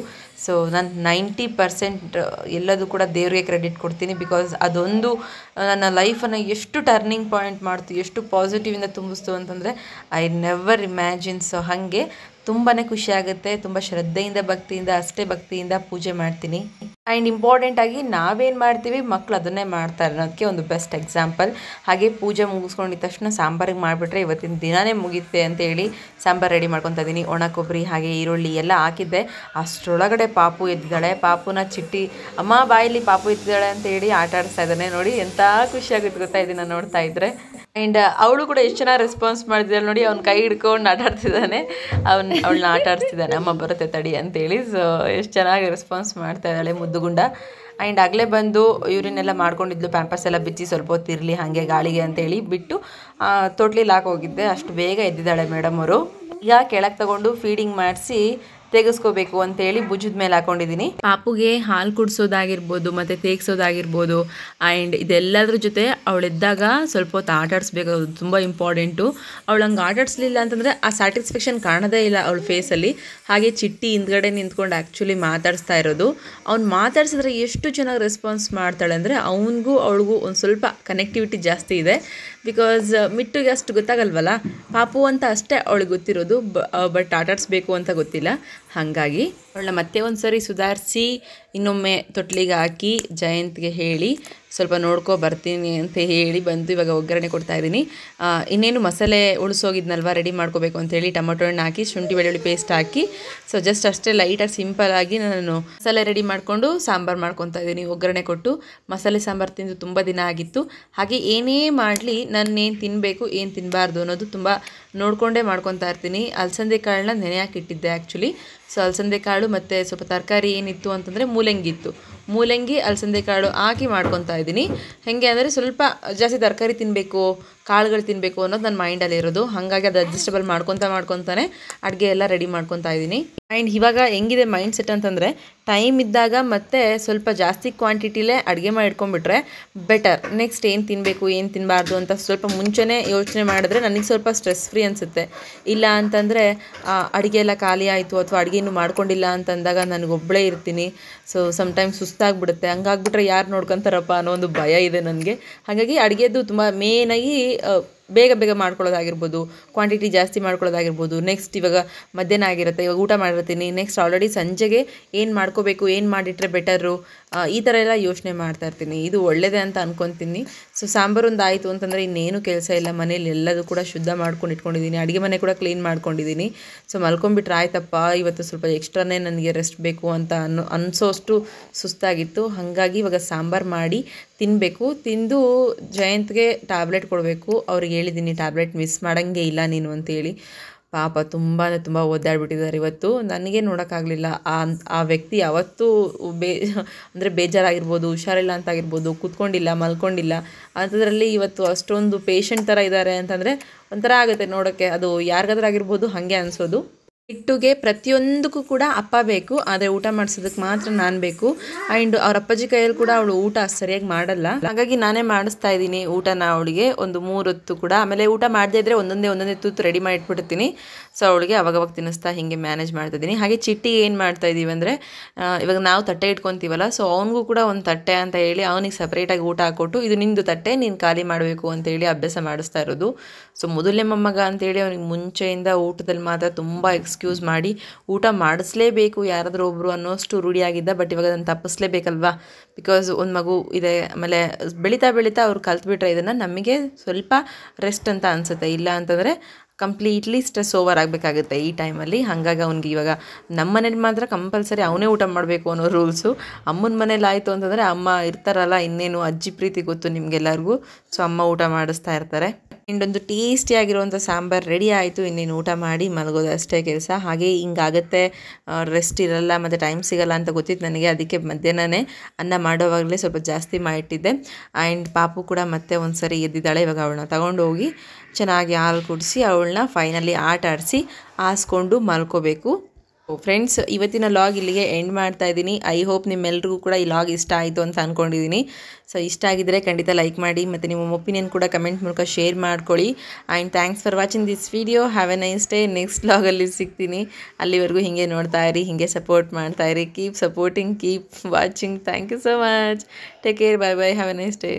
ಸೊ ನಾನು 90% ಎಲ್ಲದೂ ಕೂಡ ದೇವರಿಗೆ ಕ್ರೆಡಿಟ್ ಕೊಡ್ತೀನಿ. ಬಿಕಾಸ್ ಅದೊಂದು ನನ್ನ ಲೈಫನ್ನು ಎಷ್ಟು ಟರ್ನಿಂಗ್ ಪಾಯಿಂಟ್ ಮಾಡ್ತು, ಎಷ್ಟು ಪಾಸಿಟಿವಿಂದ ತುಂಬಿಸ್ತು ಅಂತಂದರೆ ಐ ನೆವರ್ ಇಮ್ಯಾಜಿನ್. ಸೊ ಹಾಗೆ ತುಂಬಾ ಖುಷಿಯಾಗುತ್ತೆ. ತುಂಬ ಶ್ರದ್ಧೆಯಿಂದ ಭಕ್ತಿಯಿಂದ, ಅಷ್ಟೇ ಭಕ್ತಿಯಿಂದ ಪೂಜೆ ಮಾಡ್ತೀನಿ. ಆ್ಯಂಡ್ ಇಂಪಾರ್ಟೆಂಟಾಗಿ ನಾವೇನು ಮಾಡ್ತೀವಿ ಮಕ್ಕಳು ಅದನ್ನೇ ಮಾಡ್ತಾರೆ ಅನ್ನೋದಕ್ಕೆ ಒಂದು ಬೆಸ್ಟ್ ಎಕ್ಸಾಂಪಲ್. ಹಾಗೆ ಪೂಜೆ ಮುಗಿಸ್ಕೊಂಡಿದ್ದ ತಕ್ಷಣ ಸಾಂಬಾರಿಗೆ ಮಾಡಿಬಿಟ್ರೆ ಇವತ್ತಿನ ದಿನವೇ ಮುಗಿಯುತ್ತೆ ಅಂತೇಳಿ ಸಾಂಬಾರು ರೆಡಿ ಮಾಡ್ಕೊತಾ ಇದ್ದೀನಿ. ಒಣ ಕೊಬ್ಬರಿ ಹಾಗೆ ಈರುಳ್ಳಿ ಎಲ್ಲ ಹಾಕಿದ್ದೆ. ಅಷ್ಟರೊಳಗಡೆ ಪಾಪು ಎದ್ದಿದ್ದಾಳೆ. ಪಾಪುನ ಚಿಟ್ಟಿ ಅಮ್ಮ ಬಾಯಲ್ಲಿ ಪಾಪು ಎದ್ದಿದ್ದಾಳೆ ಅಂತೇಳಿ ಆಟ ಆಡಿಸ್ತಾ ಇದ್ದಾನೆ. ನೋಡಿ ಎಂಥ ಖುಷಿಯಾಗುತ್ತೆ ಗೊತ್ತಾ ಇದನ್ನು ನೋಡ್ತಾ ಇದ್ದರೆ. ಆ್ಯಂಡ್ ಅವಳು ಕೂಡ ಎಷ್ಟು ಚೆನ್ನಾಗಿ ರೆಸ್ಪಾನ್ಸ್ ಮಾಡಿದ್ದಾಳೆ ನೋಡಿ. ಅವ್ನು ಕೈ ಹಿಡ್ಕೊಂಡು ಆಟ ಆಡ್ತಿದ್ದಾನೆ, ಅವಳನ್ನ ಆಟ ಆಡಿಸ್ತಿದ್ದಾನೆ, ಅಮ್ಮ ಬರುತ್ತೆ ತಡಿ ಅಂತೇಳಿ. ಸೊ ಎಷ್ಟು ಚೆನ್ನಾಗಿ ರೆಸ್ಪಾನ್ಸ್ ಮಾಡ್ತಾ ಇದ್ದಾಳೆ ಮುದ್ದುಗುಂಡ. ಆ್ಯಂಡ್ ಆಗಲೇ ಬಂದು ಯೂರಿನೆಲ್ಲ ಮಾಡ್ಕೊಂಡಿದ್ಲು, ಪ್ಯಾಂಪರ್ಸ್ ಎಲ್ಲ ಬಿಚ್ಚಿ ಸ್ವಲ್ಪ ಹೊತ್ತಿರಲಿ ಹಾಗೆ ಗಾಳಿಗೆ ಅಂತೇಳಿ ಬಿಟ್ಟು ತೊಟ್ಲಿಲಿ ಹಾಕೋಗಿದ್ದೆ. ಅಷ್ಟು ಬೇಗ ಎದ್ದಿದ್ದಾಳೆ ಮೇಡಮ್ ಅವರು. ಈಗ ಕೆಳಗೆ ತಗೊಂಡು ಫೀಡಿಂಗ್ ಮಾಡಿಸಿ ತೆಗೆಸ್ಕೋಬೇಕು ಅಂತೇಳಿ ಭುಜದ ಮೇಲೆ ಹಾಕೊಂಡಿದ್ದೀನಿ. ಪಾಪುಗೆ ಹಾಲು ಕುಡಿಸೋದಾಗಿರ್ಬೋದು ಮತ್ತು ತೇಗ್ಸೋದಾಗಿರ್ಬೋದು ಆ್ಯಂಡ್ ಇದೆಲ್ಲದ್ರ ಜೊತೆ ಅವಳಿದ್ದಾಗ ಸ್ವಲ್ಪ ಹೊತ್ತು ಆಟಾಡಿಸ್ಬೇಕು, ಅದು ತುಂಬ ಇಂಪಾರ್ಟೆಂಟು. ಅವಳು ಹಂಗೆ ಆಟಾಡಿಸ್ಲಿಲ್ಲ ಅಂತಂದರೆ ಆ ಸ್ಯಾಟಿಸ್ಫ್ಯಾಕ್ಷನ್ ಕಾಣೋದೇ ಇಲ್ಲ ಅವಳ ಫೇಸಲ್ಲಿ. ಹಾಗೆ ಚಿಟ್ಟಿ ಹಿಂದ್ಗಡೆ ನಿಂತ್ಕೊಂಡು ಆ್ಯಕ್ಚುಲಿ ಮಾತಾಡಿಸ್ತಾ ಇರೋದು. ಅವ್ನು ಮಾತಾಡ್ಸಿದ್ರೆ ಎಷ್ಟು ಚೆನ್ನಾಗಿ ರೆಸ್ಪಾನ್ಸ್ ಮಾಡ್ತಾಳೆ ಅಂದರೆ ಅವನಿಗೂ ಅವಳಿಗೂ ಒಂದು ಸ್ವಲ್ಪ ಕನೆಕ್ಟಿವಿಟಿ ಜಾಸ್ತಿ ಇದೆ. ಬಿಕಾಸ್ ಮಿಟ್ಟುಗೆ ಅಷ್ಟು ಗೊತ್ತಾಗಲ್ವಲ್ಲ, ಪಾಪು ಅಂತ ಅಷ್ಟೇ ಅವಳಿಗೆ ಗೊತ್ತಿರೋದು, ಬಟ್ ಆಟಾಡಿಸ್ಬೇಕು ಅಂತ ಗೊತ್ತಿಲ್ಲ. ಹಾಗಾಗಿ ಅವಳನ್ನ ಮತ್ತೆ ಒಂದು ಸರಿ ಸುಧಾರಿಸಿ ಇನ್ನೊಮ್ಮೆ ತೊಟ್ಲಿಗೆ ಹಾಕಿ ಜಯಂತ್ಗೆ ಹೇಳಿ ಸ್ವಲ್ಪ ನೋಡ್ಕೊ ಬರ್ತೀನಿ ಅಂತ ಹೇಳಿ ಬಂದು ಇವಾಗ ಒಗ್ಗರಣೆ ಕೊಡ್ತಾಯಿದ್ದೀನಿ. ಇನ್ನೇನು ಮಸಾಲೆ ಉಳಿಸೋಗಿದ್ನಲ್ವ ರೆಡಿ ಮಾಡ್ಕೋಬೇಕು ಅಂತೇಳಿ ಟೊಮೊಟೊ ಹಣ್ಣು ಹಾಕಿ ಶುಂಠಿ ಬೆಳ್ಳುಳ್ಳಿ ಪೇಸ್ಟ್ ಹಾಕಿ ಸೊ ಜಸ್ಟ್ ಅಷ್ಟೇ ಲೈಟಾಗಿ ಸಿಂಪಲಾಗಿ ನಾನು ಮಸಾಲೆ ರೆಡಿ ಮಾಡಿಕೊಂಡು ಸಾಂಬಾರು ಮಾಡ್ಕೊತಾ ಇದ್ದೀನಿ. ಒಗ್ಗರಣೆ ಕೊಟ್ಟು ಮಸಾಲೆ ಸಾಂಬಾರು ತಿಂದು ತುಂಬ ದಿನ ಆಗಿತ್ತು. ಹಾಗೆ ಏನೇ ಮಾಡಲಿ ನಾನೇನು ತಿನ್ನಬೇಕು ಏನು ತಿನ್ನಬಾರ್ದು ಅನ್ನೋದು ತುಂಬ ನೋಡಿಕೊಂಡೇ ಮಾಡ್ಕೊತಾ ಇರ್ತೀನಿ. ಅಲಸಂದೆ ಕಾಳನ್ನ ನೆನೆ ಹಾಕಿಟ್ಟಿದ್ದೆ ಆ್ಯಕ್ಚುಲಿ. ಸೊ ಅಲಸಂದೆ ಕಾಳು ಮತ್ತು ಸ್ವಲ್ಪ ತರಕಾರಿ ಏನಿತ್ತು ಅಂತಂದರೆ ಮೂಲಂಗಿ ಇತ್ತು, ಮೂಲಂಗಿ ಅಲಸಂದೆ ಕಾಳು ಹಾಕಿ ಮಾಡ್ಕೊತಾ ಇದ್ದೀನಿ. ಹೇಗೆ ಅಂದರೆ ಸ್ವಲ್ಪ ಜಾಸ್ತಿ ತರಕಾರಿ ತಿನ್ನಬೇಕು, ಕಾಳುಗಳು ತಿನ್ನಬೇಕು ಅನ್ನೋದು ನನ್ನ ಮೈಂಡಲ್ಲಿ ಇರೋದು. ಹಾಗಾಗಿ ಅದು ಅಡ್ಜಸ್ಟಬಲ್ ಮಾಡ್ಕೊತಾನೆ ಅಡುಗೆ ಎಲ್ಲ ರೆಡಿ ಮಾಡ್ಕೊತಾ ಇದ್ದೀನಿ. ಆ್ಯಂಡ್ ಇವಾಗ ಹೆಂಗಿದೆ ಮೈಂಡ್ ಸೆಟ್ ಅಂತಂದರೆ ಟೈಮ್ ಇದ್ದಾಗ ಮತ್ತು ಸ್ವಲ್ಪ ಜಾಸ್ತಿ ಕ್ವಾಂಟಿಟಿಲೇ ಅಡುಗೆ ಮಾಡಿ ಇಟ್ಕೊಂಡ್ಬಿಟ್ರೆ ಬೆಟರ್. ನೆಕ್ಸ್ಟ್ ಏನು ತಿನ್ನಬೇಕು ಏನು ತಿನ್ನಬಾರ್ದು ಅಂತ ಸ್ವಲ್ಪ ಮುಂಚೆನೇ ಯೋಚನೆ ಮಾಡಿದ್ರೆ ನನಗೆ ಸ್ವಲ್ಪ ಸ್ಟ್ರೆಸ್ ಫ್ರೀ ಅನಿಸುತ್ತೆ. ಇಲ್ಲ ಅಂತಂದರೆ ಅಡುಗೆ ಎಲ್ಲ ಖಾಲಿ ಆಯಿತು ಅಥವಾ ಅಡುಗೆನೂ ಮಾಡ್ಕೊಂಡಿಲ್ಲ ಅಂತಂದಾಗ ನನಗೊಬ್ಬಳೇ ಇರ್ತೀನಿ. So sometimes ಸುಸ್ತಾಗ್ಬಿಡುತ್ತೆ. ಹಂಗಾಗ್ಬಿಟ್ರೆ ಯಾರು ನೋಡ್ಕೊತಾರಪ್ಪ ಅನ್ನೋ ಒಂದು ಭಯ ಇದೆ ನನಗೆ. ಹಾಗಾಗಿ ಅಡುಗೆದು ತುಂಬ ಮೇಯ್ನಾಗಿ ಬೇಗ ಬೇಗ ಮಾಡ್ಕೊಳ್ಳೋದಾಗಿರ್ಬೋದು, ಕ್ವಾಂಟಿಟಿ ಜಾಸ್ತಿ ಮಾಡ್ಕೊಳ್ಳೋದಾಗಿರ್ಬೋದು. ನೆಕ್ಸ್ಟ್ ಇವಾಗ ಮಧ್ಯಾಹ್ನ ಆಗಿರುತ್ತೆ, ಇವಾಗ ಊಟ ಮಾಡಿರ್ತೀನಿ, ನೆಕ್ಸ್ಟ್ ಆಲ್ರೆಡಿ ಸಂಜೆಗೆ ಏನು ಮಾಡ್ಕೋಬೇಕು, ಏನು ಮಾಡಿಟ್ರೆ ಬೆಟರು, ಈ ಥರ ಎಲ್ಲ ಯೋಚನೆ ಮಾಡ್ತಾ ಇರ್ತೀನಿ. ಇದು ಒಳ್ಳೆಯದೇ ಅಂತ ಅನ್ಕೊತೀನಿ. ಸೊ ಸಾಂಬಾರು ಒಂದು ಆಯಿತು ಅಂತಂದರೆ ಇನ್ನೇನು ಕೆಲಸ ಇಲ್ಲ. ಮನೇಲಿ ಎಲ್ಲದೂ ಕೂಡ ಶುದ್ಧ ಮಾಡ್ಕೊಂಡು ಇಟ್ಕೊಂಡಿದ್ದೀನಿ, ಅಡುಗೆ ಮನೆ ಕೂಡ ಕ್ಲೀನ್ ಮಾಡ್ಕೊಂಡಿದ್ದೀನಿ. ಸೊ ಮಲ್ಕೊಂಡ್ಬಿಟ್ರೆ ಆಯ್ತಪ್ಪ ಇವತ್ತು ಸ್ವಲ್ಪ ಎಕ್ಸ್ಟ್ರಾನೇ ನನಗೆ ರೆಸ್ಟ್ ಬೇಕು ಅಂತ ಅನಿಸೋಷ್ಟು ಸುಸ್ತಾಗಿತ್ತು. ಹಾಗಾಗಿ ಇವಾಗ ಸಾಂಬಾರು ಮಾಡಿ ತಿನ್ನಬೇಕು. ತಿಂದು ಜಯಂತ್ಗೆ ಟ್ಯಾಬ್ಲೆಟ್ ಕೊಡಬೇಕು. ಅವ್ರಿಗೆ ಹೇಳಿದ್ದೀನಿ ಟ್ಯಾಬ್ಲೆಟ್ ಮಿಸ್ ಮಾಡೋಂಗೆ ಇಲ್ಲ ನೀನು ಅಂತೇಳಿ. ಪಾಪ ತುಂಬ ಒದ್ದಾಡ್ಬಿಟ್ಟಿದ್ದಾರೆ ಇವತ್ತು. ನನಗೆ ನೋಡೋಕ್ಕಾಗಲಿಲ್ಲ. ಆ ವ್ಯಕ್ತಿ ಯಾವತ್ತೂ ಅಂದರೆ ಬೇಜಾರಾಗಿರ್ಬೋದು, ಹುಷಾರಿಲ್ಲ ಅಂತಾಗಿರ್ಬೋದು, ಕೂತ್ಕೊಂಡಿಲ್ಲ ಮಲ್ಕೊಂಡಿಲ್ಲ ಅಂಥದ್ರಲ್ಲಿ ಇವತ್ತು ಅಷ್ಟೊಂದು ಪೇಷಂಟ್ ಥರ ಇದ್ದಾರೆ ಅಂತಂದರೆ ಒಂಥರ ಆಗುತ್ತೆ ನೋಡೋಕ್ಕೆ. ಅದು ಯಾರಿಗಾದ್ರೂ ಆಗಿರ್ಬೋದು ಹಾಗೆ ಅನಿಸೋದು. ಇಟ್ಟುಗೆ ಪ್ರತಿಯೊಂದಕ್ಕೂ ಕೂಡ ಅಪ್ಪ ಬೇಕು, ಆದರೆ ಊಟ ಮಾಡಿಸೋದಕ್ಕೆ ಮಾತ್ರ ನಾನು ಬೇಕು. ಆ್ಯಂಡ್ ಅವ್ರ ಅಪ್ಪಾಜಿ ಕೈಯಲ್ಲಿ ಕೂಡ ಅವಳು ಊಟ ಸರಿಯಾಗಿ ಮಾಡಲ್ಲ. ಹಾಗಾಗಿ ನಾನೇ ಮಾಡಿಸ್ತಾ ಇದ್ದೀನಿ ಊಟನ ಅವಳಿಗೆ ಒಂದು 3 ಹೊತ್ತು ಕೂಡ. ಆಮೇಲೆ ಊಟ ಮಾಡದೇ ಇದ್ದರೆ ಒಂದೊಂದೇ ತುತ್ತು ರೆಡಿ ಮಾಡಿ ಇಟ್ಬಿಡ್ತೀನಿ. ಸೊ ಅವಳಿಗೆ ಅವಾಗವಾಗ ತಿನ್ನಿಸ್ತಾ ಹೀಗೆ ಮ್ಯಾನೇಜ್ ಮಾಡ್ತಾಯಿದ್ದೀನಿ. ಹಾಗೆ ಚಿಟ್ಟಿಗೆ ಏನು ಮಾಡ್ತಾಯಿದ್ದೀವಿ ಅಂದರೆ ಇವಾಗ ನಾವು ತಟ್ಟೆ ಇಟ್ಕೊತೀವಲ್ಲ, ಸೊ ಅವನಿಗೂ ಕೂಡ ಒಂದು ತಟ್ಟೆ ಅಂತ ಹೇಳಿ ಅವನಿಗೆ ಸಪ್ರೇಟಾಗಿ ಊಟ ಹಾಕ್ಕೊಟ್ಟು ಇದು ನಿಂದು ತಟ್ಟೆ ನೀನು ಖಾಲಿ ಮಾಡಬೇಕು ಅಂತೇಳಿ ಅಭ್ಯಾಸ ಮಾಡಿಸ್ತಾ ಇರೋದು. ಸೊ ಮೊದಲನೇ ಮೊಮ್ಮಗ ಅಂತೇಳಿ ಅವನಿಗೆ ಮುಂಚೆಯಿಂದ ಊಟದಲ್ಲಿ ಮಾತ್ರ ತುಂಬ ಎಕ್ಸ್ಕ್ಯೂಸ್ ಮಾಡಿ ಊಟ ಮಾಡಿಸ್ಲೇಬೇಕು ಯಾರಾದರೂ ಒಬ್ಬರು ಅನ್ನೋಷ್ಟು ರೂಢಿಯಾಗಿದ್ದ. ಬಟ್ ಇವಾಗ ಅದನ್ನು ತಪ್ಪಿಸ್ಲೇಬೇಕಲ್ವಾ, ಬಿಕಾಸ್ ಒಂದು ಮಗು ಇದೆ. ಆಮೇಲೆ ಬೆಳೀತಾ ಅವ್ರು ಕಲ್ತ್ಬಿಟ್ರೆ ಇದನ್ನು ನಮಗೆ ಸ್ವಲ್ಪ ರೆಸ್ಟ್ ಅಂತ ಅನಿಸುತ್ತೆ. ಇಲ್ಲ ಅಂತಂದರೆ ಕಂಪ್ಲೀಟ್ಲಿ ಸ್ಟ್ರೆಸ್ ಓವರ್ ಆಗಬೇಕಾಗುತ್ತೆ ಈ ಟೈಮಲ್ಲಿ. ಹಾಗಾಗಿ ಅವ್ನಿಗೆ ಇವಾಗ ನಮ್ಮ ಮನೇಲಿ ಮಾತ್ರ ಕಂಪಲ್ಸರಿ ಅವನೇ ಊಟ ಮಾಡಬೇಕು ಅನ್ನೋ ರೂಲ್ಸು. ಅಮ್ಮನ ಮನೇಲಿ ಆಯಿತು ಅಂತಂದರೆ ಅಮ್ಮ ಇರ್ತಾರಲ್ಲ, ಇನ್ನೇನು ಅಜ್ಜಿ ಪ್ರೀತಿ ಗೊತ್ತು ನಿಮಗೆಲ್ಲರಿಗೂ. ಸೊ ಅಮ್ಮ ಊಟ ಮಾಡಿಸ್ತಾ ಇರ್ತಾರೆ. ಇನ್ನೊಂದು ಟೇಸ್ಟಿಯಾಗಿರುವಂಥ ಸಾಂಬಾರು ರೆಡಿ ಆಯಿತು. ಇನ್ನೇನು ಊಟ ಮಾಡಿ ಮಲಗೋದು ಅಷ್ಟೇ ಕೆಲಸ. ಹಾಗೆ ಹಿಂಗಾಗುತ್ತೆ, ರೆಸ್ಟ್ ಇರಲ್ಲ ಮತ್ತು ಟೈಮ್ ಸಿಗಲ್ಲ ಅಂತ ಗೊತ್ತಿತ್ತು ನನಗೆ. ಅದಕ್ಕೆ ಮಧ್ಯಾಹ್ನನೇ ಅನ್ನ ಮಾಡೋವಾಗಲೇ ಸ್ವಲ್ಪ ಜಾಸ್ತಿ ಮಾಡಿಟ್ಟಿದ್ದೆ. ಆ್ಯಂಡ್ ಪಾಪು ಕೂಡ ಮತ್ತೆ ಒಂದು ಸರಿ ಎದ್ದಿದ್ದಾಳೆ. ಇವಾಗ ಅವಳನ್ನ ತಗೊಂಡೋಗಿ ಚೆನ್ನಾಗಿ ಹಾಲು ಕುಡಿಸಿ ಅವಳನ್ನ ಫೈನಲಿ ಆಟ ಆಡಿಸಿ ಹಾಸ್ಕೊಂಡು ಮಲ್ಕೋಬೇಕು. ಫ್ರೆಂಡ್ಸ್, ಇವತ್ತಿನ ಲಾಗ್ ಇಲ್ಲಿಗೆ ಎಂಡ್ ಮಾಡ್ತಾ ಇದ್ದೀನಿ. ಐ ಹೋಪ್ ನಿಮ್ಮೆಲ್ರಿಗೂ ಕೂಡ ಈ ಲಾಗ್ ಇಷ್ಟ ಆಯಿತು ಅಂತ ಅಂದ್ಕೊಂಡಿದ್ದೀನಿ. ಸೊ ಇಷ್ಟ ಆಗಿದ್ದರೆ ಖಂಡಿತ ಲೈಕ್ ಮಾಡಿ ಮತ್ತು ನಿಮ್ಮ ಒಪಿನಿಯನ್ ಕೂಡ ಕಮೆಂಟ್ ಮೂಲಕ ಶೇರ್ ಮಾಡ್ಕೊಳ್ಳಿ. And thanks for watching this video. Have a nice day. Next ಲಾಗಲ್ಲಿ ಸಿಗ್ತೀನಿ. ಅಲ್ಲಿವರೆಗೂ ಹೀಗೆ ನೋಡ್ತಾ ಇರಿ, ಹೀಗೆ ಸಪೋರ್ಟ್ ಮಾಡ್ತಾ ಇರಿ. Keep supporting, keep watching. Thank you so much. Take care. Bye bye. Have a nice day.